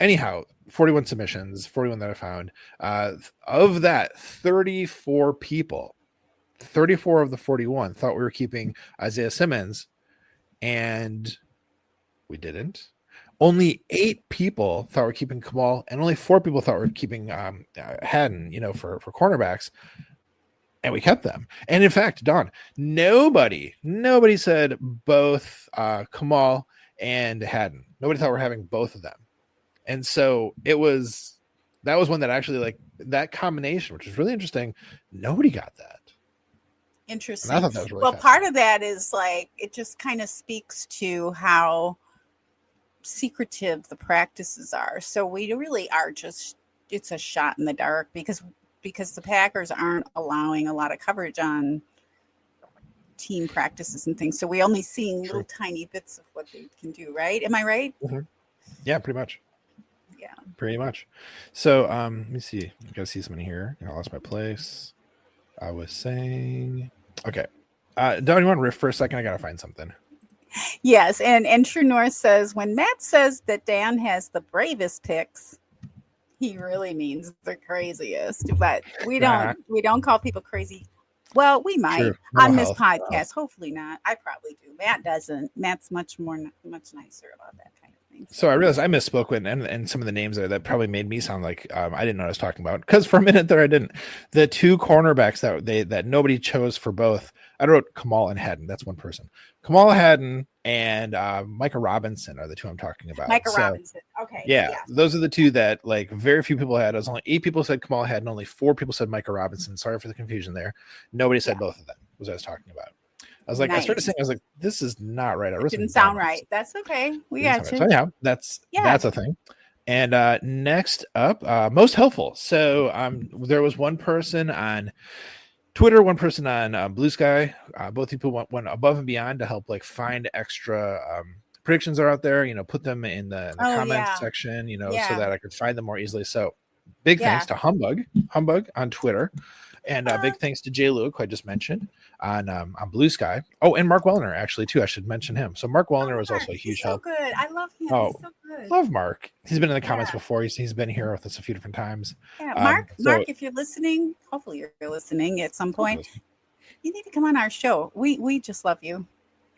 anyhow, 41 submissions, 41 that I found. Of that, 34 of the 41 thought we were keeping Isaiah Simmons, and we didn't. Only 8 people thought we're keeping Kamal, and only 4 people thought we're keeping Haddon, for cornerbacks, and we kept them. And in fact, Don, nobody said both Kamal and Haddon. Nobody thought we're having both of them, and so that was one that actually, like, that combination, which is really interesting. Nobody got that. Interesting. And I thought that was really part of that is like it just kind of speaks to how secretive the practices are. So we really are it's a shot in the dark because the Packers aren't allowing a lot of coverage on team practices and things. So we only seeing little tiny bits of what they can do, right? Am I right? Mm-hmm. Yeah, pretty much. Yeah. Pretty much. So let me see. I gotta see somebody here. I lost my place. I was saying okay. Don, you want to riff for a second? I gotta find something. Yes, and True North says when Matt says that Dan has the bravest picks, he really means the craziest. But we don't call people crazy. Well, we might on this podcast. Hopefully not. I probably do. Matt doesn't. Matt's much nicer about that kind of thing. So I realized I misspoke and some of the names there that probably made me sound like I didn't know what I was talking about, because for a minute there I didn't. The 2 cornerbacks that nobody chose for both. I wrote Kamal and Haddon. That's one person. Kamal Haddon and Micah Robinson are the 2 I'm talking about. Robinson. Okay. Yeah, those are the 2 that like very few people had. It was only 8 people said Kamal Haddon. Only 4 people said Micah Robinson. Sorry for the confusion there. Nobody said both of them. Was what I was talking about. I was like, nice. I started saying, I was like, this is not right. It didn't sound right. That's okay. We got you. So anyhow, that's a thing. And next up, most helpful. So there was one person on Twitter, one person on Blue Sky. Both people went above and beyond to help like find extra predictions are out there. Put them in the comment section. So that I could find them more easily. So big thanks to Humbug on Twitter, and big thanks to Jay Luke, who I just mentioned on Blue Sky. Oh, and Mark Wellner actually too. I should mention him. So Mark Wellner was also a huge help. Good. I love him. He's so good. Love Mark. He's been in the comments before. He's been here with us a few different times. Yeah, Mark, if you're listening, hopefully you're listening at some point. You need to come on our show. We just love you.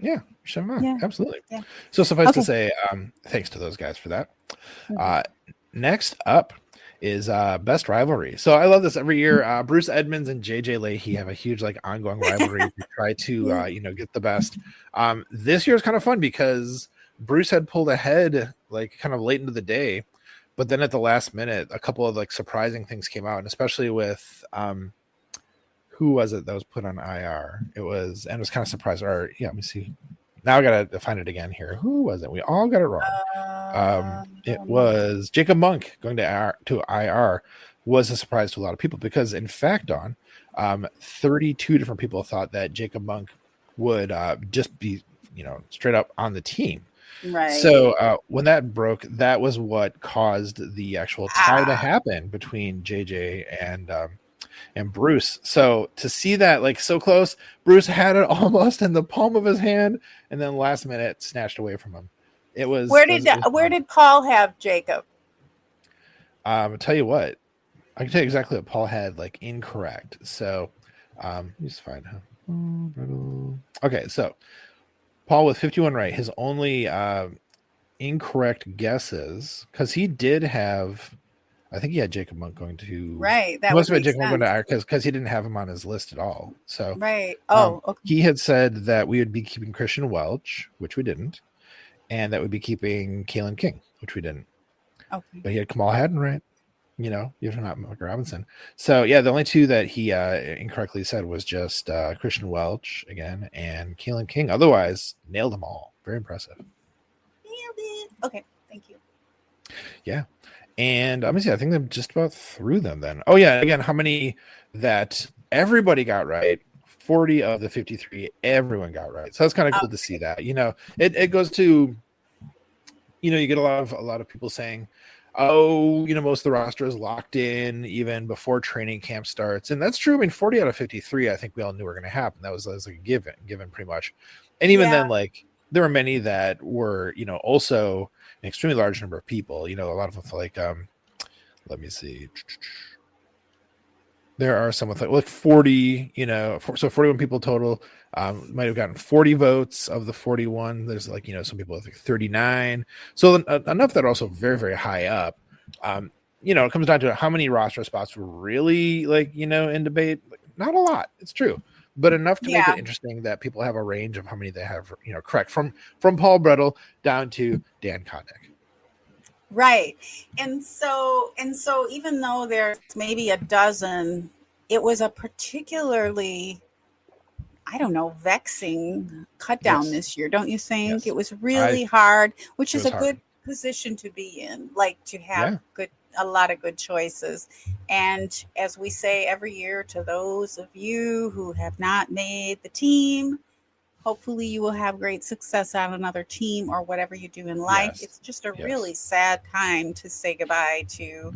Yeah, sure. Yeah. Absolutely. Yeah. So suffice to say, thanks to those guys for that. Next up is best rivalry. So I love this every year. Bruce Edmonds and JJ Leahy have a huge like ongoing rivalry to try to get the best. This year is kind of fun because Bruce had pulled ahead like kind of late into the day, but then at the last minute a couple of like surprising things came out, and especially with who was it that was put on IR? It was kind of surprised. Or let me see. Now I gotta find it again here. Who was it? We all got it wrong. It was Jacob Monk going to IR was a surprise to a lot of people because, in fact, 32 different people thought that Jacob Monk would just be, straight up on the team. Right. So when that broke, that was what caused the actual tie to happen between JJ and Bruce. So to see that like so close, Bruce had it almost in the palm of his hand, and then last minute snatched away from him. It was where did Paul have Jacob? I'll tell you what, I can tell you exactly what Paul had like incorrect. So let me just find him. Okay, so Paul with 51 right. His only incorrect guesses, because he did have, I think he had Jacob Monk going to right. That he must have had Jacob sense. Monk going to because he didn't have him on his list at all. So right. Oh, okay. He had said that we would be keeping Christian Welch, which we didn't, and that we'd be keeping Kalen King, which we didn't. Okay. But he had Kamal Haddon right. You know, even not Micah Robinson. So yeah, the only two that he incorrectly said was just Christian Welch again and Kalen King. Otherwise, nailed them all. Very impressive. Nailed it. Okay, thank you. Yeah. And let me see, I think I'm just about through them then. Oh yeah, again, how many that everybody got right? 40 of the 53, everyone got right. So that's kind of cool to see that. You know, it goes to, you know, you get a lot of people saying, oh, you know, most of the roster is locked in even before training camp starts. And that's true. I mean, 40 out of 53, I think we all knew were going to happen. That was like a given pretty much. And even then, like, there were many that were, you know, also an extremely large number of people. You know, a lot of them like, let me see. There are some with like 40, you know, so 41 people total. Might have gotten 40 votes of the 41. There's like, you know, some people with like 39. So enough that are also very, very high up. You know, it comes down to how many roster spots were really like, you know, in debate. Like, not a lot. It's true. But enough to make it interesting that people have a range of how many they have, you know, correct from Paul Brettel down to Dan Kotick. Right. And so even though there's maybe a dozen, it was a particularly, I don't know, vexing cut down this year, don't you think? It was really hard, which is a good position to be in, like to have a lot of good choices. And as we say every year to those of you who have not made the team, hopefully you will have great success on another team or whatever you do in life. It's just a really sad time to say goodbye to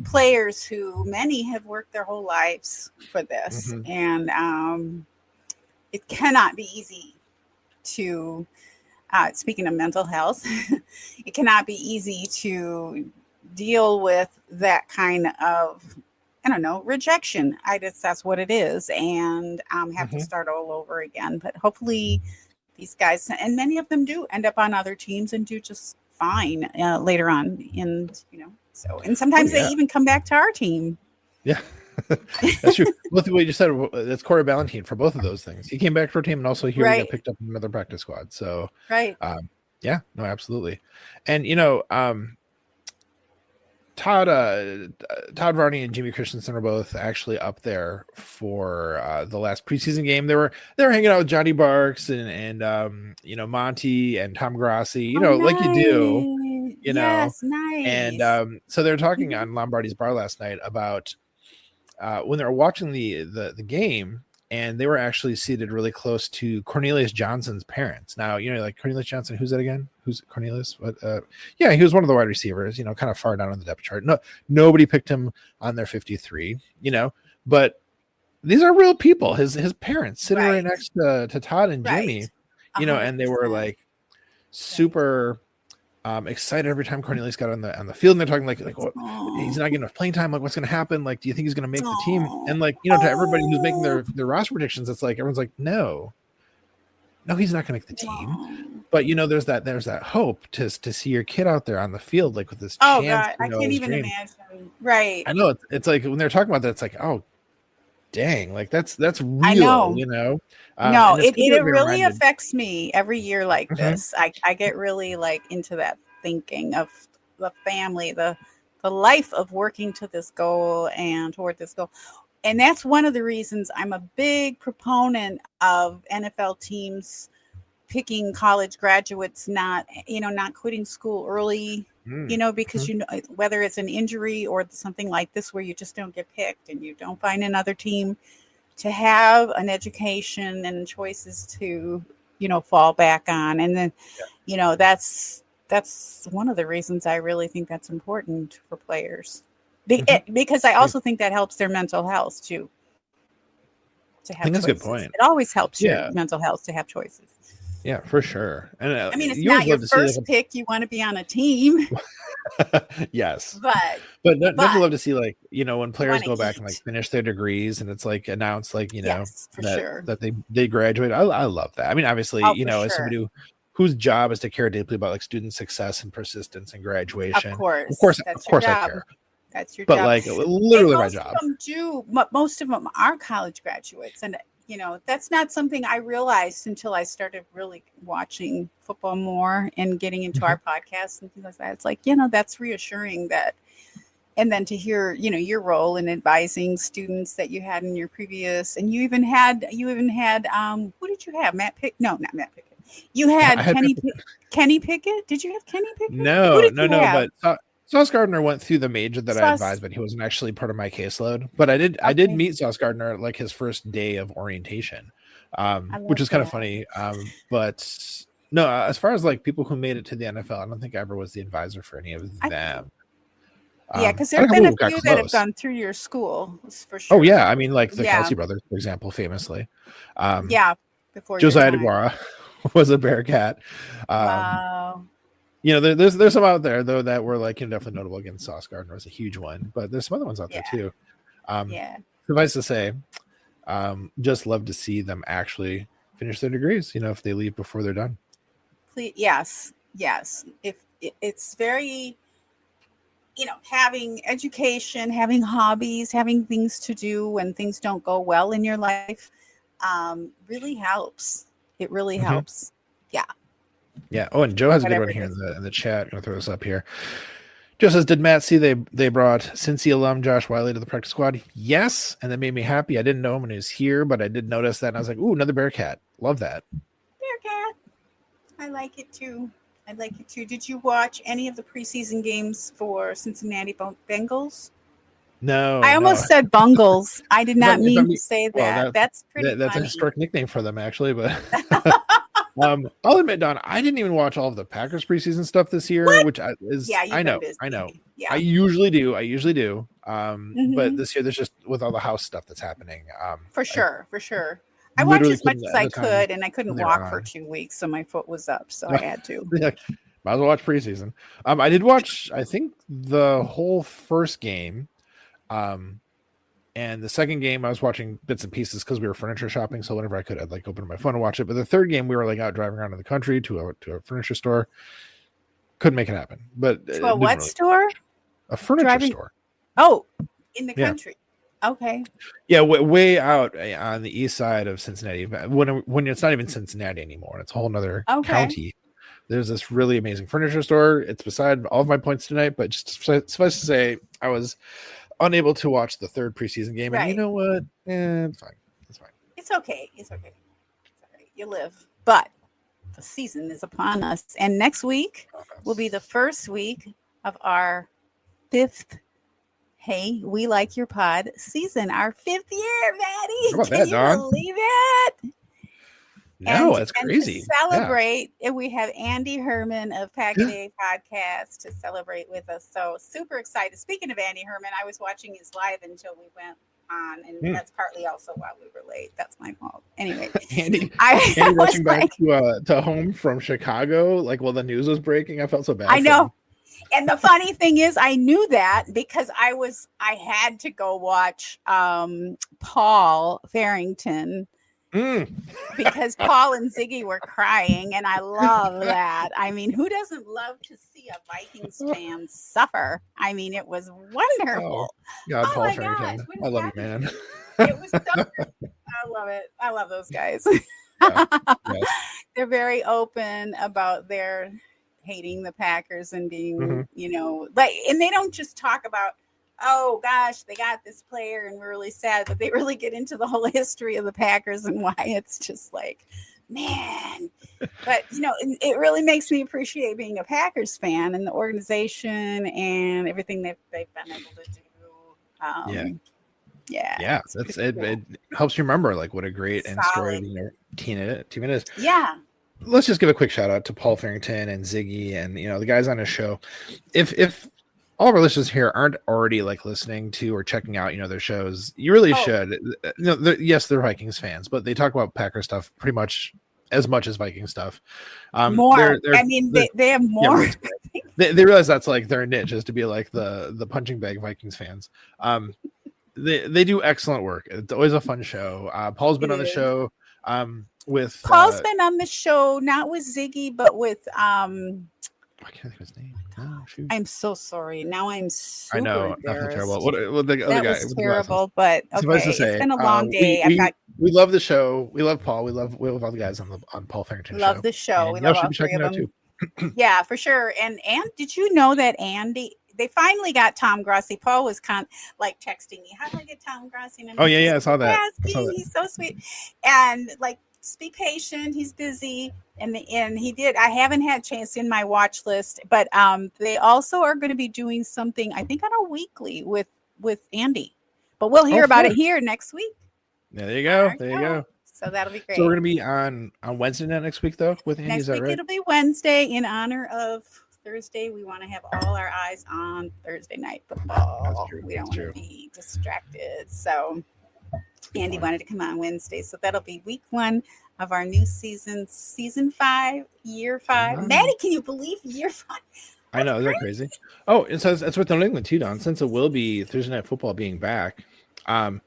players who many have worked their whole lives for this. And it cannot be easy to, speaking of mental health, it cannot be easy to deal with that kind of, I don't know, rejection. I guess that's what it is, and have to start all over again. But hopefully these guys, and many of them do end up on other teams and do just fine later on. And, you know, so, and sometimes they even come back to our team. Yeah, that's true. Both what you said, that's Corey Ballantine for both of those things. He came back to our team and also here we got picked up in another practice squad. So, yeah, no, absolutely. And, you know, Todd Varney and Jimmy Christensen are both actually up there for the last preseason game. They were hanging out with Johnny Barks and you know, Monty and Tom Grassi, you know, nice. Like you do, you know. Nice. And so they were talking on Lombardi's Bar last night about when they were watching the game, and they were actually seated really close to Cornelius Johnson's parents. Now, you know, like Cornelius Johnson, who's that again? Who's Cornelius? What? Yeah, he was one of the wide receivers, you know, kind of far down on the depth chart. No, nobody picked him on their 53, you know, but these are real people. His parents sitting right next to Todd and Jimmy, you know, and they were like super excited every time Cornelius got on the field, and they're talking like what, he's not getting enough playing time. Like, what's going to happen? Like, do you think he's going to make the team? And like, you know, to everybody who's making their roster predictions, it's like everyone's like, no, he's not going to make the team. But you know, there's that hope to see your kid out there on the field, like with this. Oh God, I can't even imagine. Right? I know it's like when they're talking about that, it's like, oh, dang, like that's real. You know. No, it really affects me every year like this. I get really like into that thinking of the family, the life of working to this goal and toward this goal. And that's one of the reasons I'm a big proponent of NFL teams picking college graduates, not quitting school early, you know, because you know, whether it's an injury or something like this where you just don't get picked and you don't find another team, to have an education and choices to fall back on. And then, that's one of the reasons I really think that's important for players. Because I also think that helps their mental health too. To have choices. That's a good point. It always helps your mental health to have choices. Yeah, for sure. And I mean, it's not your first pick. You want to be on a team. Yes. But definitely love to see, like, when players go back and like finish their degrees and it's like announced, like, that they graduate. I love that. I mean, obviously, as somebody whose job is to care deeply about like student success and persistence and graduation. Of course, I care. That's your job. But like literally my job. Most of them are college graduates, and that's not something I realized until I started really watching football more and getting into our podcasts and things like that. It's like, that's reassuring that. And then to hear, your role in advising students that you had in your previous, and you even had, who did you have? No, not Matt Pickett. You had Kenny Pickett. Did you have Kenny Pickett? No, but Sauce Gardner went through the major that I advised, but he wasn't actually part of my caseload. But I did meet Sauce Gardner at like his first day of orientation, which is kind of funny. But no, as far as like people who made it to the NFL, I don't think I ever was the advisor for any of them. Because there have been a few that have gone through your school, for sure. Oh yeah, I mean, like the Kelsey brothers, for example, famously. Before Josiah DeGuara was a Bearcat. Wow. There's some out there though that were like definitely notable. Again, Sauce Gardner was a huge one, but there's some other ones out there too. Suffice to say, just love to see them actually finish their degrees. If they leave before they're done. Yes. If it's very, having education, having hobbies, having things to do when things don't go well in your life, really helps. It really helps. Yeah. Yeah. Oh, and Joe has a good one here in the chat. I'm going to throw this up here. Joe says, did Matt see they brought Cincy alum Josh Wiley to the practice squad? Yes. And that made me happy. I didn't know him when he was here, but I did notice that. And I was like, ooh, another Bearcat. Love that. Bearcat. I like it too. Did you watch any of the preseason games for Cincinnati Bengals? No. I almost said Bungles. I did not mean to say that. Well, that's pretty That's funny. A historic nickname for them, actually, but... I'll admit, Don, I didn't even watch all of the Packers preseason stuff this year, which is I know. Yeah. I usually do. But this year there's just with all the house stuff that's happening. For sure. I watched as much as I could, and I couldn't walk for 2 weeks, so my foot was up, so I had to. Might as well watch preseason. I did watch, I think, the whole first game. And the second game, I was watching bits and pieces because we were furniture shopping. So whenever I could, I'd like open my phone and watch it. But the third game, we were like out driving around in the country to a furniture store. Couldn't make it happen. But to a what store? A furniture store. Oh, in the country. Okay. Yeah, way out on the east side of Cincinnati. When it's not even Cincinnati anymore, it's a whole nother county. There's this really amazing furniture store. It's beside all of my points tonight. But just suffice to say, I was unable to watch the third preseason game, and you know what? It's fine. It's okay. It's all right. You live, but the season is upon us, and next week will be the first week of our 5th Hey, We Like Your Pod season. Our 5th year, Maddie. Can you believe it? No, that's crazy. To celebrate, we have Andy Herman of Pack a Day Podcast to celebrate with us. So super excited. Speaking of Andy Herman, I was watching his live until we went on, and that's partly also why we were late. That's my fault. Anyway, Andy rushing back to home from Chicago, like while the news was breaking. I felt so bad. I know. And the funny thing is, I knew that because I had to go watch Paul Farrington. Because Paul and Ziggy were crying, and I love that. I mean, who doesn't love to see a Vikings fan suffer? I mean, it was wonderful. Paul Farrington. I love you, man. It was so I love it. I love those guys. They're very open about their hating the Packers and being, and they don't just talk about, oh gosh, they got this player and we're really sad, but they really get into the whole history of the Packers and why it's just like, man. But it really makes me appreciate being a Packers fan and the organization and everything they've been able to do. It helps you remember like what a great and storied team it is. let's just give a quick shout out to Paul Farrington and Ziggy and the guys on his show. If all of our listeners here aren't already like listening to or checking out their shows, you really should. Yes, they're Vikings fans, but they talk about Packer stuff pretty much as Viking stuff. More. They have more. Yeah, they realize that's like their niche is to be like the punching bag Vikings fans. They do excellent work. It's always a fun show. Paul's been on the show. With Paul's been on the show, not with Ziggy, but with I can't think of his name. Oh, I'm so sorry. Now I'm super I know, nothing terrible. What the other guy? Was terrible, but okay. It's been a long day. We love the show. We love Paul. We love all the guys on Paul Farrington. Love the show. We love all three of them. Too. Yeah, for sure. And did you know that Andy? They finally got Tom Grossi. Paul was like texting me, "How do I get Tom Grossi?" Oh yeah, I saw that. He's so sweet, and like. Just be patient. He's busy, and he did. I haven't had a chance in my watch list, but they also are going to be doing something. I think on a weekly with Andy, but we'll hear about it here next week. Yeah, there you go. There you go. So that'll be great. So we're going to be on Wednesday night next week, though. With Andy, next week right? It'll be Wednesday in honor of Thursday. We want to have all our eyes on Thursday night football. We don't want to be distracted. So. Andy wanted to come on Wednesday, so that'll be week 1 of our new season 5, year 5. Wow. Maddie, can you believe year 5? I know, isn't that crazy? Oh, it says that's what New England too, Don. Since it will be Thursday Night Football being back, in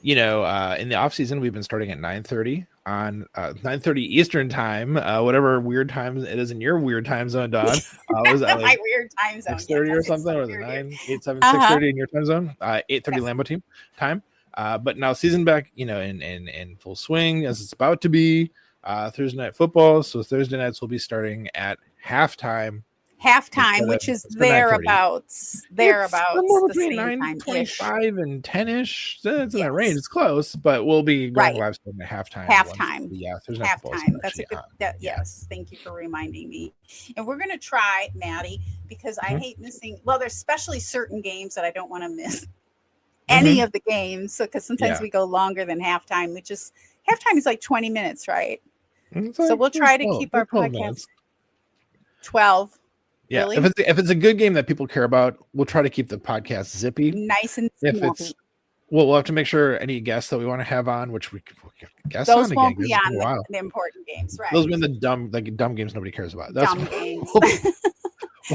the off season we've been starting at 9:30 on 9:30 Eastern time, whatever weird time it is in your weird time zone, Don. Was that like my weird time zone? 6:30 or something, or the 9, 8, 7, 6:30 in your time zone? 8:30 Lambeau team time. But now season back, in full swing as it's about to be Thursday Night Football. So Thursday nights will be starting at halftime, which is thereabouts the same time, 9:25 and 10ish. It's in that range. It's close, but we'll be going live stream at halftime. Thursday Night Football. That's a good. Yes, thank you for reminding me. And we're gonna try, Maddie, because I hate missing. Well, there's especially certain games that I don't want to miss. Any of the games, because sometimes we go longer than halftime. Halftime is like 20 minutes, right? So we'll try to keep our podcast 12. Yeah, really? If it's a good game that people care about, we'll try to keep the podcast zippy, nice and snappy. If it's we'll have to make sure any guests that we want to have on, which we guess those on won't be on the important games, right? Those are the dumb games nobody cares about. That's dumb games.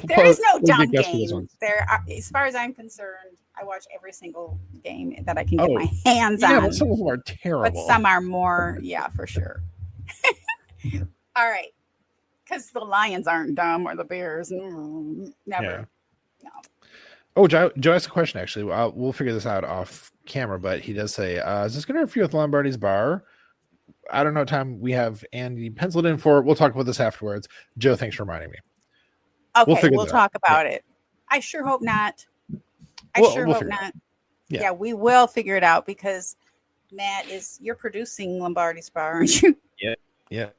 There is no dumb game. As far as I'm concerned, I watch every single game that I can get my hands on. But some of them are terrible. But some are more, for sure. All right. Because the Lions aren't dumb or the Bears. Never. Yeah. No. Oh, Joe asked a question, actually. We'll figure this out off camera, but he does say, is this going to interfere with Lombardi's bar? I don't know what time we have Andy penciled in for. We'll talk about this afterwards. Joe, thanks for reminding me. Okay, we'll talk about it. I sure hope not. We'll hope not. Yeah, we will figure it out because Matt you're producing Lombardi's bar, aren't you? Yeah.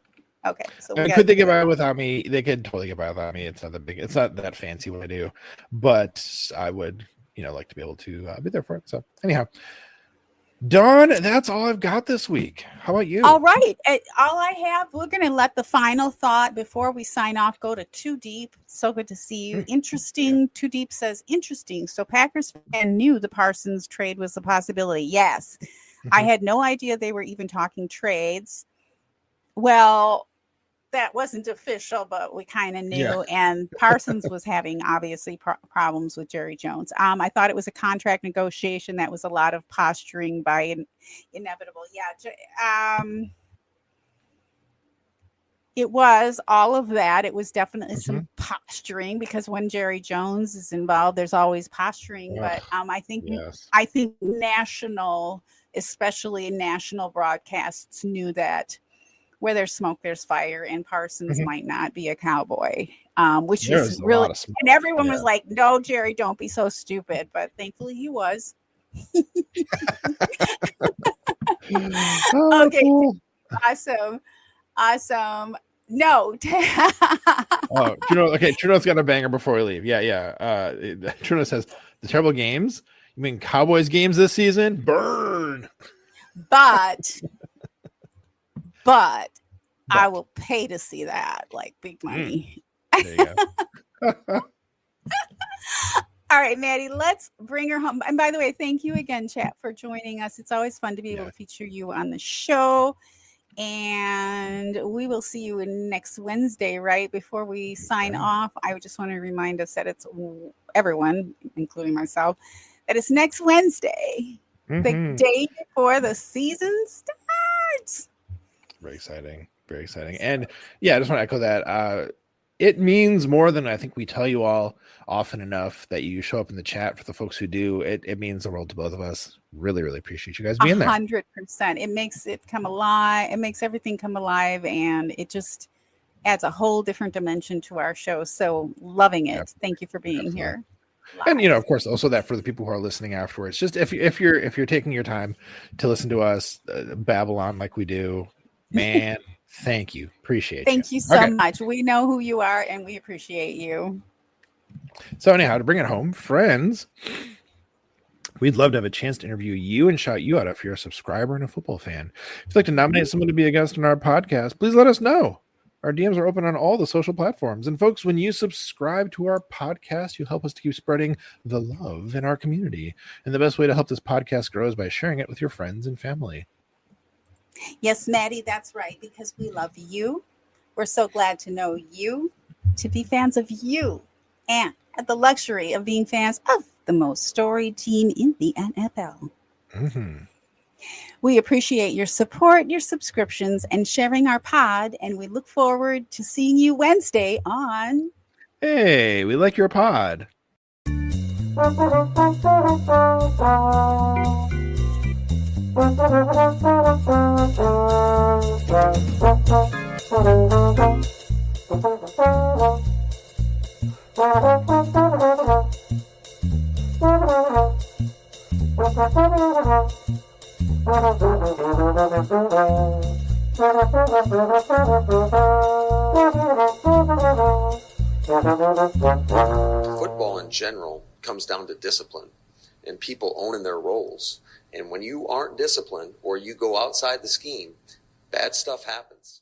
Okay. So could they get by without me? They could totally get by without me. It's not that fancy what I do, but I would, like to be able to be there for it. So anyhow, Dawn, that's all I've got this week. How about you? All right. All I have, we're going to let the final thought before we sign off go to Too Deep. So good to see you. Interesting. Too Deep says, interesting. So Packers fan knew the Parsons trade was a possibility. Yes. I had no idea they were even talking trades. Well, that wasn't official, but we kind of knew. Yeah. And Parsons was having obviously problems with Jerry Jones. I thought it was a contract negotiation. That was a lot of posturing by inevitable. Yeah. It was all of that. It was definitely some posturing because when Jerry Jones is involved, there's always posturing. But I think national, especially national broadcasts knew that where there's smoke, there's fire, and Parsons might not be a cowboy, which is really, and everyone was like, no, Jerry, don't be so stupid. But thankfully he was. Okay. Cool. Awesome. No. Trudeau's got a banger before we leave. Yeah. Trudeau says, the terrible games? You mean Cowboys games this season? Burn. But I will pay to see that, like big money. There you go. All right, Maddie, let's bring her home. And by the way, thank you again, chat, for joining us. It's always fun to be able to feature you on the show. And we will see you next Wednesday, right? Before we sign off, I just want to remind us that it's everyone, including myself, that it's next Wednesday, the day before the season starts. Very exciting. Very exciting. And yeah, I just want to echo that. It means more than I think we tell you all often enough that you show up in the chat. For the folks who do, it means the world to both of us. Really, really appreciate you guys being there. 100%. It makes it come alive. It makes everything come alive, and it just adds a whole different dimension to our show. So loving it. Yep. Thank you for being here. And of course, also that for the people who are listening afterwards, just if you're taking your time to listen to us babble on like we do, man. Thank you. Appreciate it. Thank you so much. We know who you are and we appreciate you. So anyhow, to bring it home, friends, we'd love to have a chance to interview you and shout you out if you're a subscriber and a football fan. If you'd like to nominate someone to be a guest on our podcast, please let us know. Our DMs are open on all the social platforms. And folks, when you subscribe to our podcast, you help us to keep spreading the love in our community. And the best way to help this podcast grow is by sharing it with your friends and family. Yes, Maddie, that's right, because we love you. We're so glad to know you, to be fans of you, and have the luxury of being fans of the most storied team in the NFL. We appreciate your support, your subscriptions, and sharing our pod, and we look forward to seeing you Wednesday on Hey, we like your pod. Football in general comes down to discipline and people owning their roles. And when you aren't disciplined or you go outside the scheme, bad stuff happens.